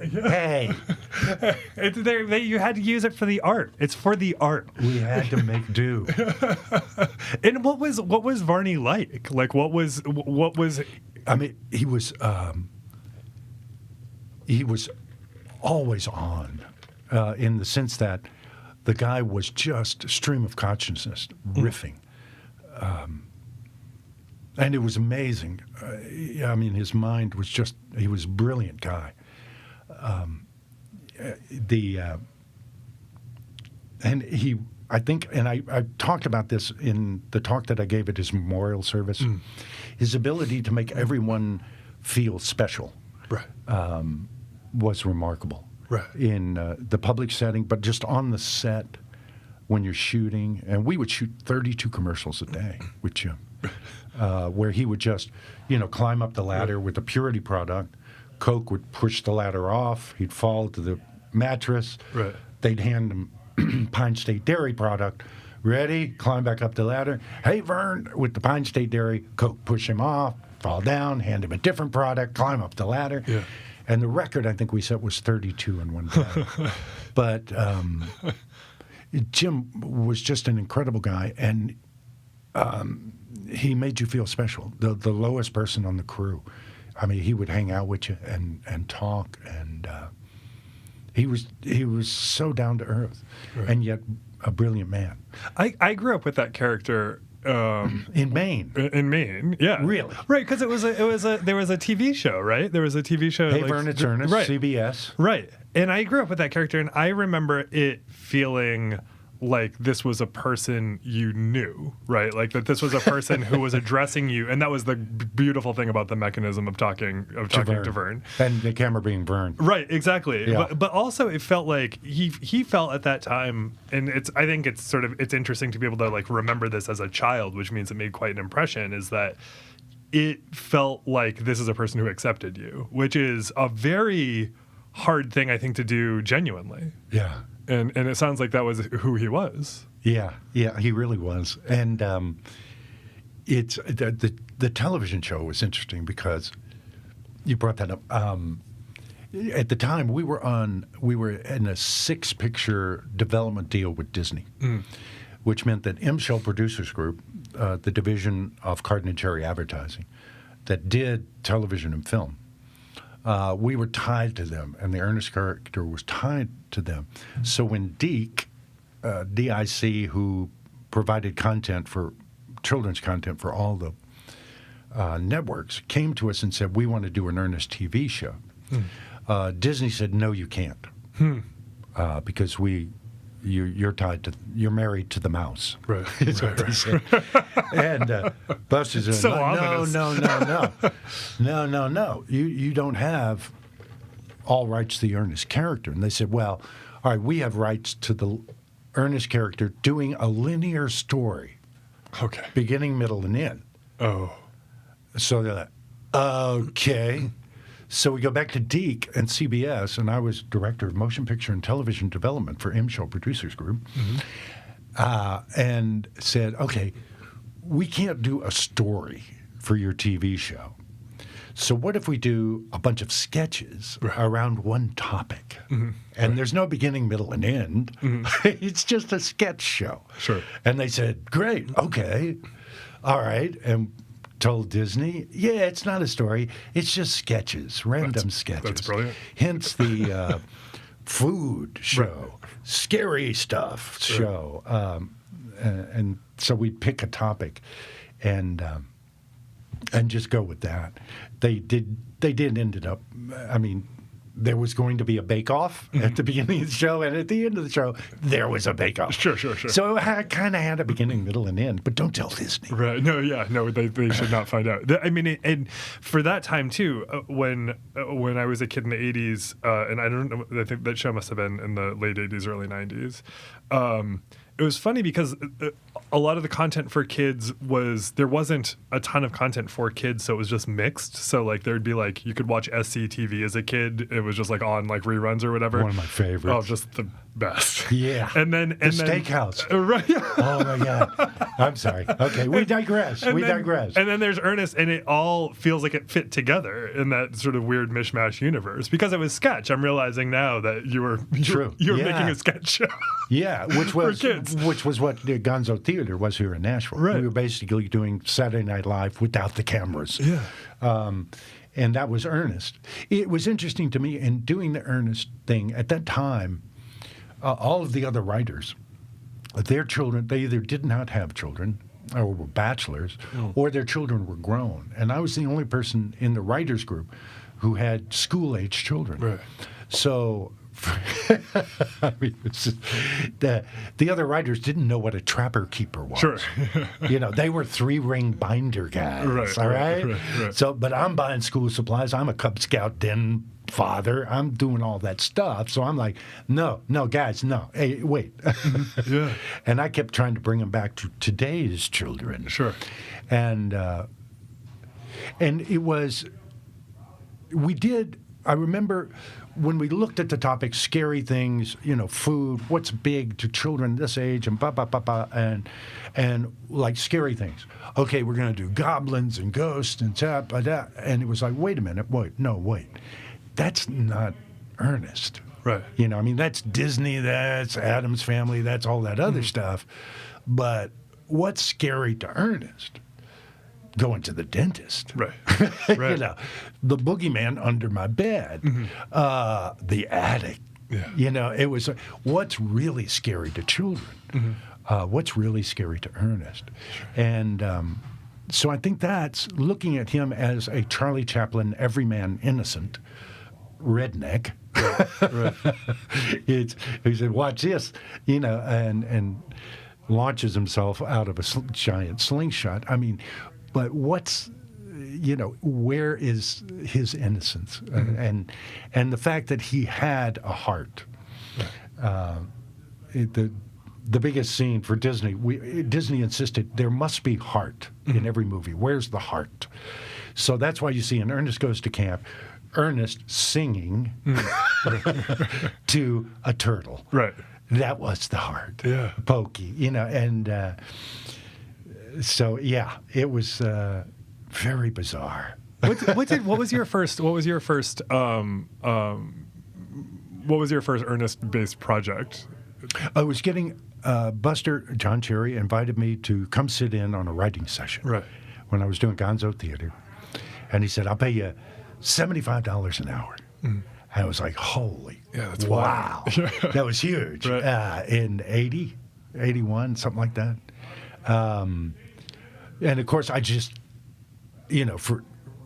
You had to use it for the art. It's for the art. We had to make do. And what was Varney like? Like what was? I mean, he was always on, in the sense that the guy was just a stream of consciousness, riffing. And it was amazing. I mean, his mind was he was a brilliant guy. I think, and I talked about this in the talk that I gave at his memorial service, his ability to make everyone feel special was remarkable. Right. In the public setting, but just on the set when you're shooting. And we would shoot 32 commercials a day with Jim. Where he would just, climb up the ladder with the Purity product. Coke would push the ladder off. He'd fall to the mattress. Right. They'd hand him Pine State Dairy product. Ready? Climb back up the ladder. Hey, Vern, with the Pine State Dairy. Coke, push him off. Fall down. Hand him a different product. Climb up the ladder. Yeah. And the record I think we set was 32 in one day. But Jim was just an incredible guy, and he made you feel special. The lowest person on the crew. I mean, he would hang out with you and talk, and he was so down to earth, and yet a brilliant man. I grew up with that character. In Maine. In Maine, yeah. Really? Right, because there was a TV show, right? There was a TV show. Hey, Vern, it's Ernest, right. CBS. Right. And I grew up with that character, and I remember it feeling like this was a person you knew, right? Like that this was a person who was addressing you, and that was the beautiful thing about the mechanism of talking to Vern. And the camera being Vern. Right, exactly. Yeah. But also it felt like he felt at that time, and I think it's interesting to be able to like remember this as a child, which means it made quite an impression, is that it felt like this is a person who accepted you, which is a very hard thing I think to do genuinely. Yeah. And it sounds like that was who he was. Yeah, he really was. And it's the television show was interesting because you brought that up. At the time, we were in a 6-picture development deal with Disney, which meant that M Show Producers Group, the division of Card and Cherry Advertising, that did television and film. We were tied to them, and the Ernest character was tied to them. So when DIC, who provided children's content for all the networks, came to us and said, we want to do an Ernest TV show. Disney said, no, you can't, because you're married to the mouse. Right. Is what they said. And Buster said, so no. You don't have all rights to the Ernest character. And they said, well, all right, we have rights to the Ernest character doing a linear story. Okay. Beginning, middle, and end. Oh. So they're like, okay. So we go back to DIC and CBS, and I was director of motion picture and television development for M Show Producers Group, and said, okay, we can't do a story for your TV show. So what if we do a bunch of sketches around one topic? And there's no beginning, middle, and end. It's just a sketch show. Sure. And they said, great, okay, all right. And told Disney, yeah, it's not a story. It's just sketches, random sketches. That's brilliant. Hence the food show, scary stuff show. And so we'd pick a topic and just go with that. They did ended up, I mean, there was going to be a bake-off at the beginning of the show, and at the end of the show, there was a bake-off. Sure. So it kind of had a beginning, middle, and end, but don't tell Disney. Right. No, they should not find out. I mean, and for that time, too, when I was a kid in the 80s, and I don't know, I think that show must have been in the late 80s, early 90s, it was funny because a lot of the content for kids there wasn't a ton of content for kids, so it was just mixed. So like there'd be like you could watch SCTV as a kid. It was just like on like reruns or whatever. One of my favorites. Oh, just the best. Yeah. And then Steakhouse. Right. Oh my God. I'm sorry. Okay, we digress. And then there's Ernest, and it all feels like it fit together in that sort of weird mishmash universe because it was sketch. I'm realizing now that you were making a sketch show. Yeah, which was for kids. Which was what the Gonzo Theater was here in Nashville. Right. We were basically doing Saturday Night Live without the cameras. Yeah. And that was Ernest. It was interesting to me in doing the Ernest thing at that time. All of the other writers, their children, they either did not have children or were bachelors, or their children were grown. And I was the only person in the writers group who had school-age children. Right. So I mean, the other writers didn't know what a trapper keeper was. Sure. They were 3-ring binder guys. Right, all right? Right. So, but I'm buying school supplies. I'm a Cub Scout den father. I'm doing all that stuff. So I'm like, no, guys, no. Hey, wait. Yeah. And I kept trying to bring them back to today's children. Sure. And it was, I remember when we looked at the topic, scary things, food, what's big to children this age, and and like scary things. Okay, we're going to do goblins and ghosts and that. And it was like, wait a minute, wait. That's not Ernest. Right. That's Disney, that's Addams Family, that's all that other stuff. But what's scary to Ernest? Going to the dentist. Right. The boogeyman under my bed, the attic. Yeah. It was what's really scary to children, what's really scary to Ernest. And so I think that's looking at him as a Charlie Chaplin, everyman innocent, redneck. Right. He said, watch this, and launches himself out of a giant slingshot. I mean, but what's, where is his innocence? And the fact that he had a heart. The biggest scene for Disney, Disney insisted there must be heart in every movie. Where's the heart? So that's why you see in Ernest Goes to Camp, Ernest singing to a turtle. Right. That was the heart. Yeah. Pokey, and so yeah, it was very bizarre. What was your first Ernest-based project? I was getting Buster John Cherry invited me to come sit in on a writing session. Right. When I was doing Gonzo Theater, and he said, "I'll pay you $75 an hour." And I was like, holy, that's wow. wild. That was huge. Right. In 80, 81, something like that. And of course, I just,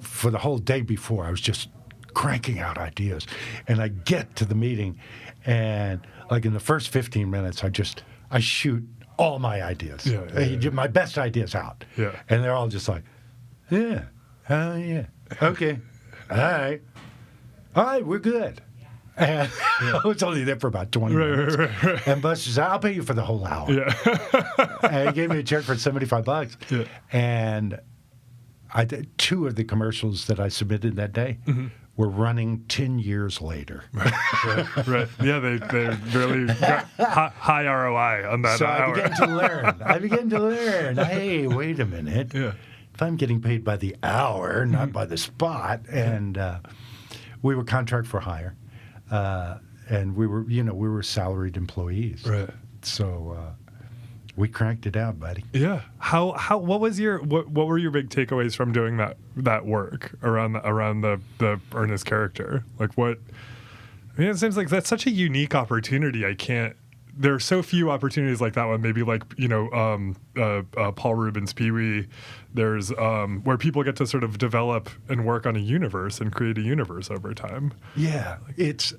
for the whole day before, I was just cranking out ideas. And I get to the meeting, and like in the first 15 minutes, I shoot all my ideas. My best ideas out. Yeah. And they're all just like, yeah, yeah, okay, all right, we're good. And I was only there for about 20 minutes. Right. And Buster said, I'll pay you for the whole hour. Yeah. And he gave me a check for $75. Yeah. And I did 2 of the commercials that I submitted that day were running 10 years later. Right. Yeah, they really got high ROI on that hour. I began to learn. Hey, wait a minute. Yeah. If I'm getting paid by the hour, not by the spot, and we were contract for hire, and we were salaried employees. Right. So we cranked it out, buddy. Yeah. What were your big takeaways from doing that work around the Ernest character? Like what? I mean, it seems like that's such a unique opportunity. I can't there are so few opportunities like that one. Maybe like, Paul Rubens' Pee-wee. There's where people get to sort of develop and work on a universe and create a universe over time. Yeah, it's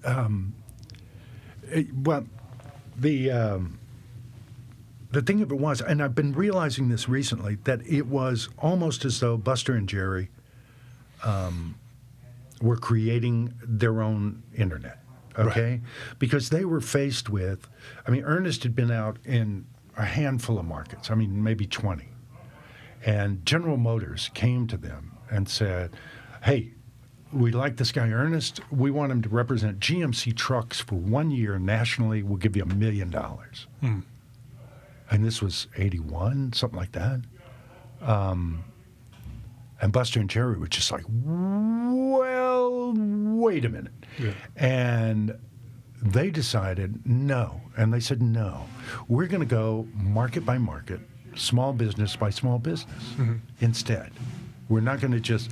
the thing of it was, and I've been realizing this recently, that it was almost as though Buster and Jerry were creating their own internet. Okay? Right. Because they were faced with, Ernest had been out in a handful of markets, maybe 20. And General Motors came to them and said, hey, we like this guy Ernest. We want him to represent GMC trucks for 1 year nationally. We'll give you $1 million. And this was 81, something like that. And Buster and Jerry were just like, well, wait a minute. Yeah. And they decided no. And they said, no, we're going to go market by market, small business by small business instead. We're not going to just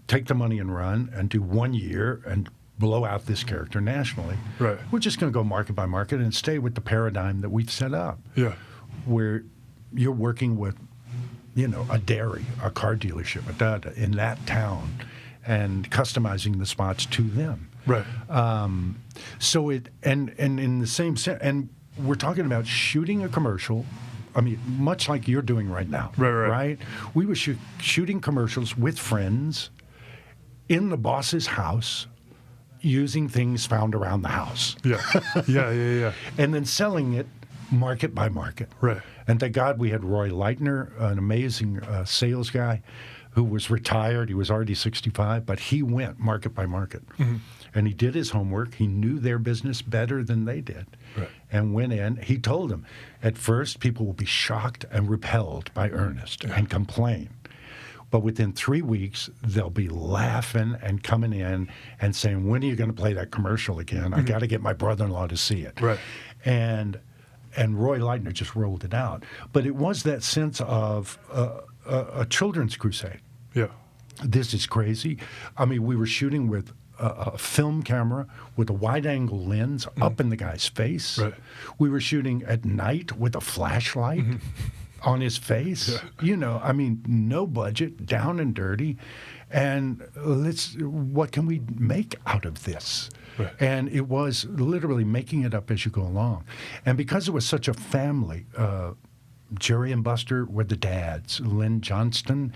take the money and run and do 1 year and blow out this character nationally. Right. We're just going to go market by market and stay with the paradigm that we've set up. Yeah. Where you're working with, a dairy, a car dealership, in that town, and customizing the spots to them. Right. So it and in the same sense, and we're talking about shooting a commercial. Much like you're doing right now. Right. We were shooting commercials with friends in the boss's house, using things found around the house. Yeah. And then selling it market by market. Right. And thank God we had Roy Leitner, an amazing sales guy who was retired. He was already 65, but he went market by market. And he did his homework. He knew their business better than they did. Right. And went in. He told them, at first, people will be shocked and repelled by Ernest and complain. But within 3 weeks, they'll be laughing and coming in and saying, when are you going to play that commercial again? I got to get my brother-in-law to see it. Right. And Roy Leitner just rolled it out. But it was that sense of a children's crusade. Yeah. This is crazy. We were shooting with a film camera with a wide-angle lens up in the guy's face. Right. We were shooting at night with a flashlight on his face. Yeah. No budget, down and dirty. And what can we make out of this? Right. And it was literally making it up as you go along. And because it was such a family, Jerry and Buster were the dads. Lynn Johnston,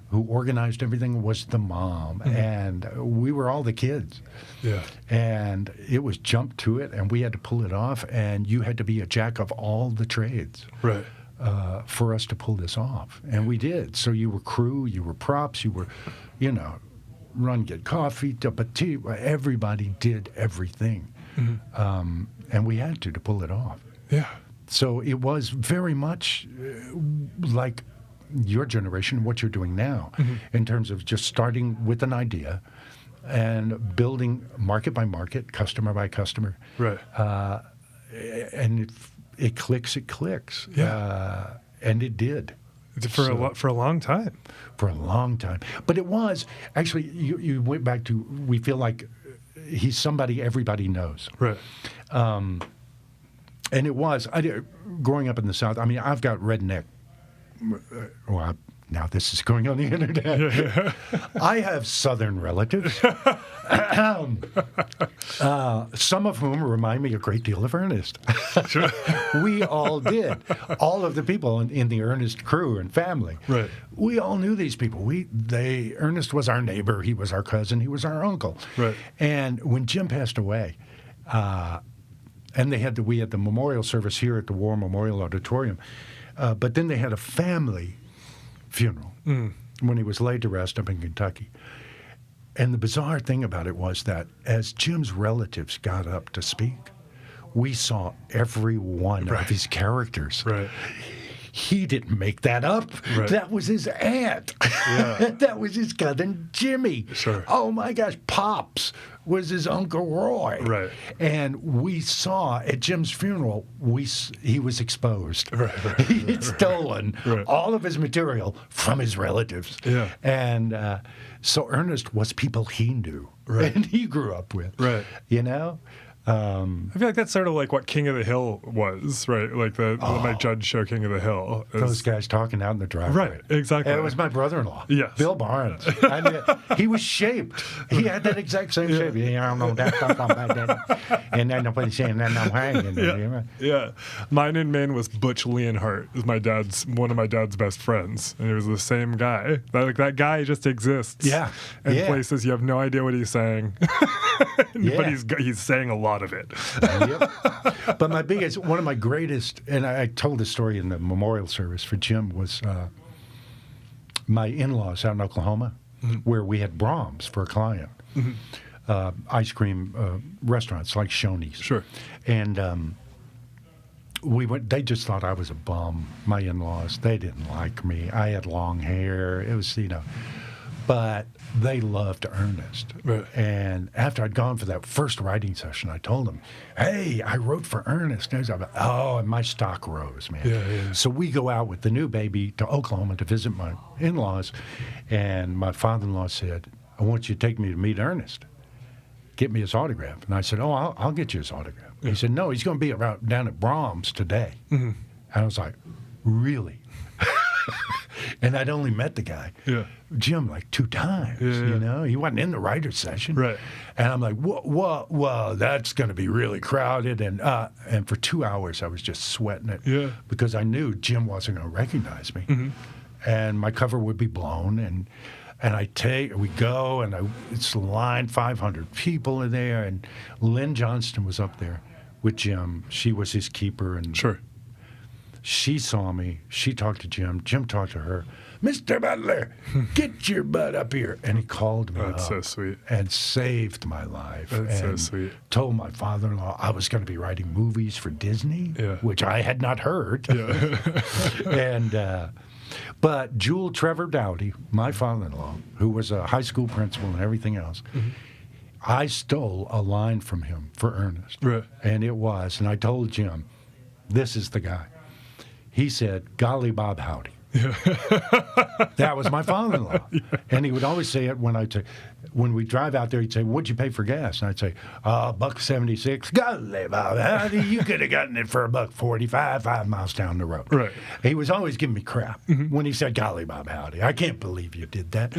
who organized everything, was the mom. And we were all the kids. Yeah. And it was jump to it, and we had to pull it off. And you had to be a jack of all the trades. Right. For us to pull this off. And we did. So you were crew, you were props, you were, run, get coffee, cup of tea. Everybody did everything. And we had to pull it off. Yeah. So it was very much like your generation, what you're doing now, in terms of just starting with an idea and building market by market, customer by customer. Right. And if it clicks, it clicks. Yeah. And it did. For a long time. For a long time. But it was, actually, you went back to, we feel like he's somebody everybody knows. Right. And it was, growing up in the South, I've got redneck, now this is going on the internet. I have Southern relatives, some of whom remind me a great deal of Ernest. We all did. All of the people in the Ernest crew and family. Right. We all knew these people. Ernest was our neighbor. He was our cousin. He was our uncle. Right. And when Jim passed away, and we had the memorial service here at the War Memorial Auditorium, but then they had a family funeral when he was laid to rest up in Kentucky. And the bizarre thing about it was that as Jim's relatives got up to speak, we saw every one of his characters. Right. He didn't make that up. Right. That was his aunt. Yeah. That was his cousin Jimmy. Sure. Oh my gosh, Pops was his Uncle Roy. Right. And we saw at Jim's funeral, he was exposed. Right. He had stolen all of his material from his relatives. Yeah. And so Ernest was people he knew. Right. And he grew up with. Right. You know? I feel like that's sort of like what King of the Hill was, right? Like my judge show, King of the Hill. Those guys talking out in the driveway. Right, exactly. It was my brother-in-law, yes. Bill Barnes. I mean, he was shaped. He had that exact same shape. Yeah, I don't know that stuff about that. And then nobody's saying that I'm hanging. Yeah. Mine in Maine was Butch Leonhardt. Is one of my dad's best friends, and he was the same guy. That guy just exists. Yeah. In places you have no idea what he's saying, but he's saying a lot of it. Yep. But one of my greatest, and I told this story in the memorial service for Jim, was my in-laws out in Oklahoma, where we had Brahms for a client. Ice cream restaurants like Shoney's. Sure. And we went. They just thought I was a bum. My in-laws, they didn't like me. I had long hair. It was, but they loved Ernest. Right. And after I'd gone for that first writing session, I told them, "Hey, I wrote for Ernest." And and my stock rose, man. Yeah. So we go out with the new baby to Oklahoma to visit my in-laws, and my father-in-law said, "I want you to take me to meet Ernest. Get me his autograph." And I said, "Oh, I'll get you his autograph." He said, "No, he's going to be down at Brahms today." And I was like, "Really?" And I'd only met the guy, Jim, like 2 times. He wasn't in the writer's session. Right. And I'm like, whoa, that's going to be really crowded. And for 2 hours, I was just sweating it because I knew Jim wasn't going to recognize me, and my cover would be blown. And we go, and it's the line, 500 people are there, and Lynn Johnston was up there with Jim. She was his keeper, and sure. She saw me. She talked to Jim. Jim talked to her. "Mr. Butler, get your butt up here." And he called me That's up so sweet. and saved my life. That's and so sweet. Told my father-in-law I was going to be writing movies for Disney, which I had not heard. And but Jewel Trevor Dowdy, my father-in-law, who was a high school principal and everything else, I stole a line from him for Ernest. Right. And and I told Jim, "This is the guy." He said, "Golly Bob Howdy." That was my father-in-law. And he would always say it when we drive out there, he'd say, "What'd you pay for gas?" And I'd say, $1.76. "Golly Bob Howdy, you could have gotten it for $1.45, 5 miles down the road." Right. He was always giving me crap when he said, "Golly Bob Howdy, I can't believe you did that."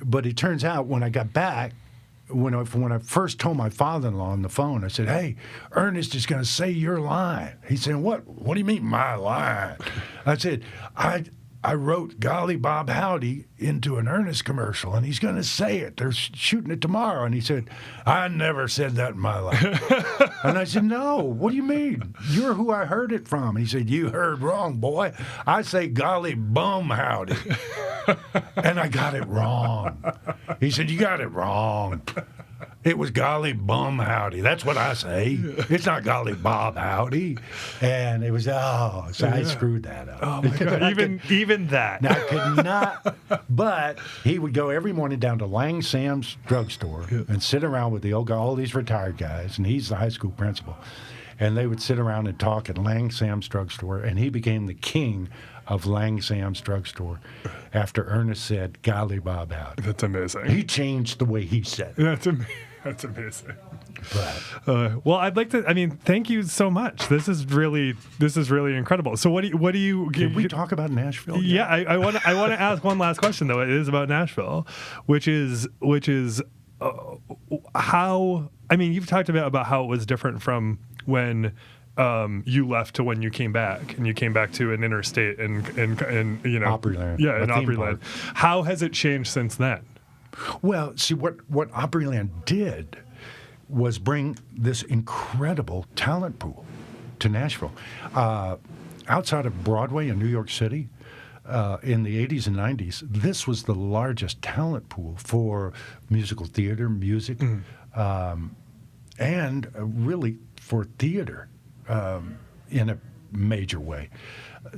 But it turns out when I got back, when I first told my father-in-law on the phone, I said, "Hey, Ernest is going to say your line." He said, What do you mean my line?" I said, I wrote "Golly Bob Howdy" into an Ernest commercial, and he's going to say it. They're shooting it tomorrow. And he said, "I never said that in my life." And I said, "No, what do you mean? You're who I heard it from." And he said, "You heard wrong, boy. I say Golly Bum Howdy." And I got it wrong. He said, "You got it wrong. It was Golly Bum Howdy. That's what I say. It's not Golly Bob Howdy." And it was, so I screwed that up. Oh, my God. Even that. Now, I could not, but he would go every morning down to Lang Sam's drugstore and sit around with all these retired guys, and he's the high school principal. And they would sit around and talk at Lang Sam's drugstore, and he became the king of Lang Sam's drugstore after Ernest said, "Golly Bob Howdy." That's amazing. He changed the way he said it. That's amazing. But, well, I'd like to. I mean, thank you so much. This is really incredible. So, what do you? Can we talk about Nashville? Yeah, I want to ask one last question though. It is about Nashville, which is how. I mean, you've talked about how it was different from when you left to when you came back, and you came back to an interstate and Opryland. Yeah, in Opryland. How has it changed since then? Well, see, what Opryland did was bring this incredible talent pool to Nashville. Outside of Broadway in New York City, in the 80s and 90s, this was the largest talent pool for musical theater, music, and really for theater in a major way.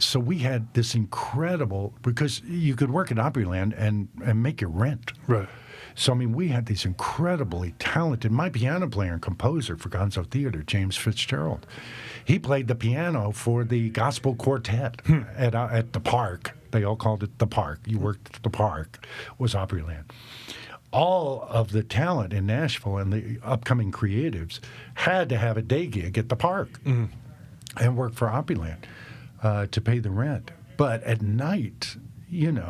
So we had this incredible, because you could work at Opryland and make your rent. Right. So, I mean, we had these incredibly talented, my piano player and composer for Gonzo Theater, James Fitzgerald. He played the piano for the gospel quartet at the Park. They all called it the Park. You worked at the Park, was Opryland. all of the talent in Nashville and the upcoming creatives had to have a day gig at the park and work for Opryland to pay the rent. But at night, and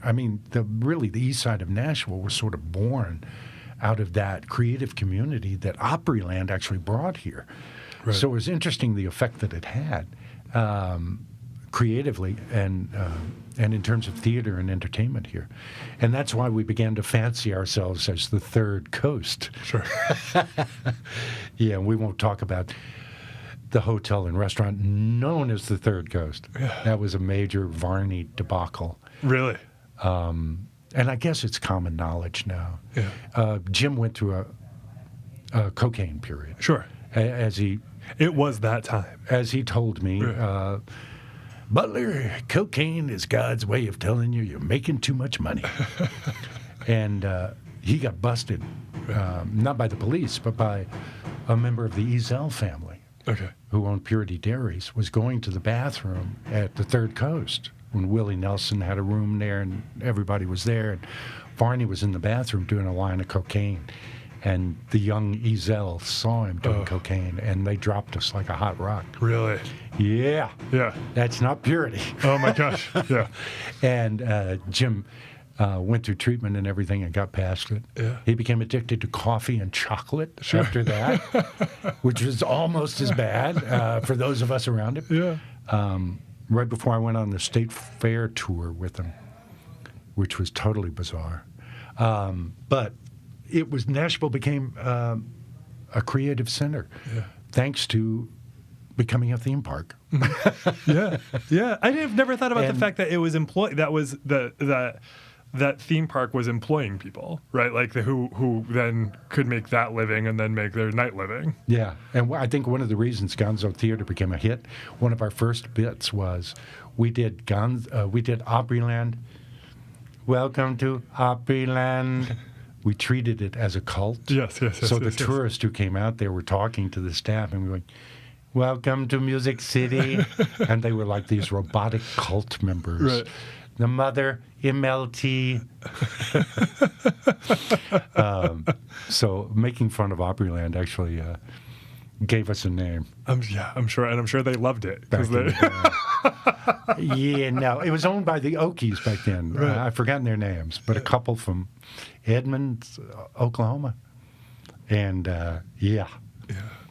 I mean, the east side of Nashville was sort of born out of that creative community that Opryland actually brought here. Right. So it was interesting the effect that it had creatively and in terms of theater and entertainment here. And that's why we began to fancy ourselves as the Third Coast. Sure. Yeah, and we won't talk about the hotel and restaurant known as the Third Coast. Yeah. That was a major Varney debacle. Really? And I guess it's common knowledge now. Yeah. Jim went through a cocaine period. Sure. It was that time. As he told me, right. Butler, cocaine is God's way of telling you you're making too much money. And he got busted, not by the police, but by a member of the Ezell family, who owned Purity Dairies, was going to the bathroom at the Third Coast when Willie Nelson had a room there and everybody was there. And Varney was in the bathroom doing a line of cocaine. And the young Ezell saw him doing cocaine, and they dropped us like a hot rock. Really? Yeah. Yeah. That's not purity. Oh, my gosh. Yeah. And Jim went through treatment and everything and got past it. Yeah. He became addicted to coffee and chocolate after that, which was almost as bad for those of us around him. Yeah. Right before I went on the State Fair tour with him, which was totally bizarre. But Nashville became a creative center, thanks to becoming a theme park. Yeah. I've never thought about the fact that it was that theme park was employing people, right? Like who then could make that living and then make their night living. Yeah, and I think one of the reasons Gonzo Theater became a hit, one of our first bits was we did Opryland. Welcome to Opryland. We treated it as a cult. Yes. So the tourists who came out there were talking to the staff and we were like, welcome to Music City. And they were like these robotic cult members. Right. The mother, MLT. So making fun of Opryland actually gave us a name. I'm sure. And I'm sure they loved it. Yeah, no. It was owned by the Okies back then. Right. I've forgotten their names, but a couple from Edmonds, Oklahoma. And,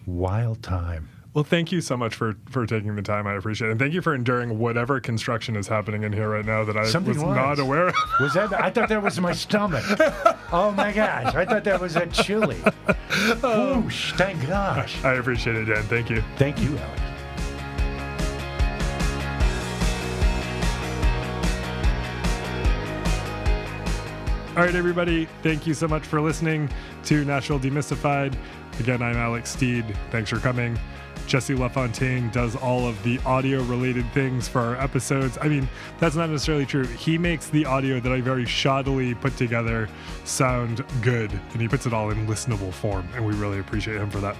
wild time. Well, thank you so much for taking the time. I appreciate it. And thank you for enduring whatever construction is happening in here right now that I was not aware of. Was that? I thought that was my stomach. Oh, my gosh. I thought that was a chili. Whoosh, thank gosh. I appreciate it, Dan. Thank you. Thank you, Alex. All right, everybody. Thank you so much for listening to Nashville Demystified. Again, I'm Alex Steed. Thanks for coming. Jesse LaFontaine does all of the audio-related things for our episodes. I mean, that's not necessarily true. He makes the audio that I very shoddily put together sound good, and he puts it all in listenable form, and we really appreciate him for that.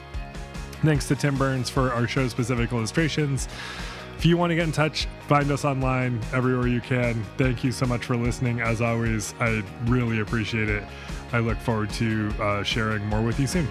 Thanks to Tim Burns for our show-specific illustrations. If you want to get in touch, find us online everywhere you can. Thank you so much for listening. As always, I really appreciate it. I look forward to sharing more with you soon.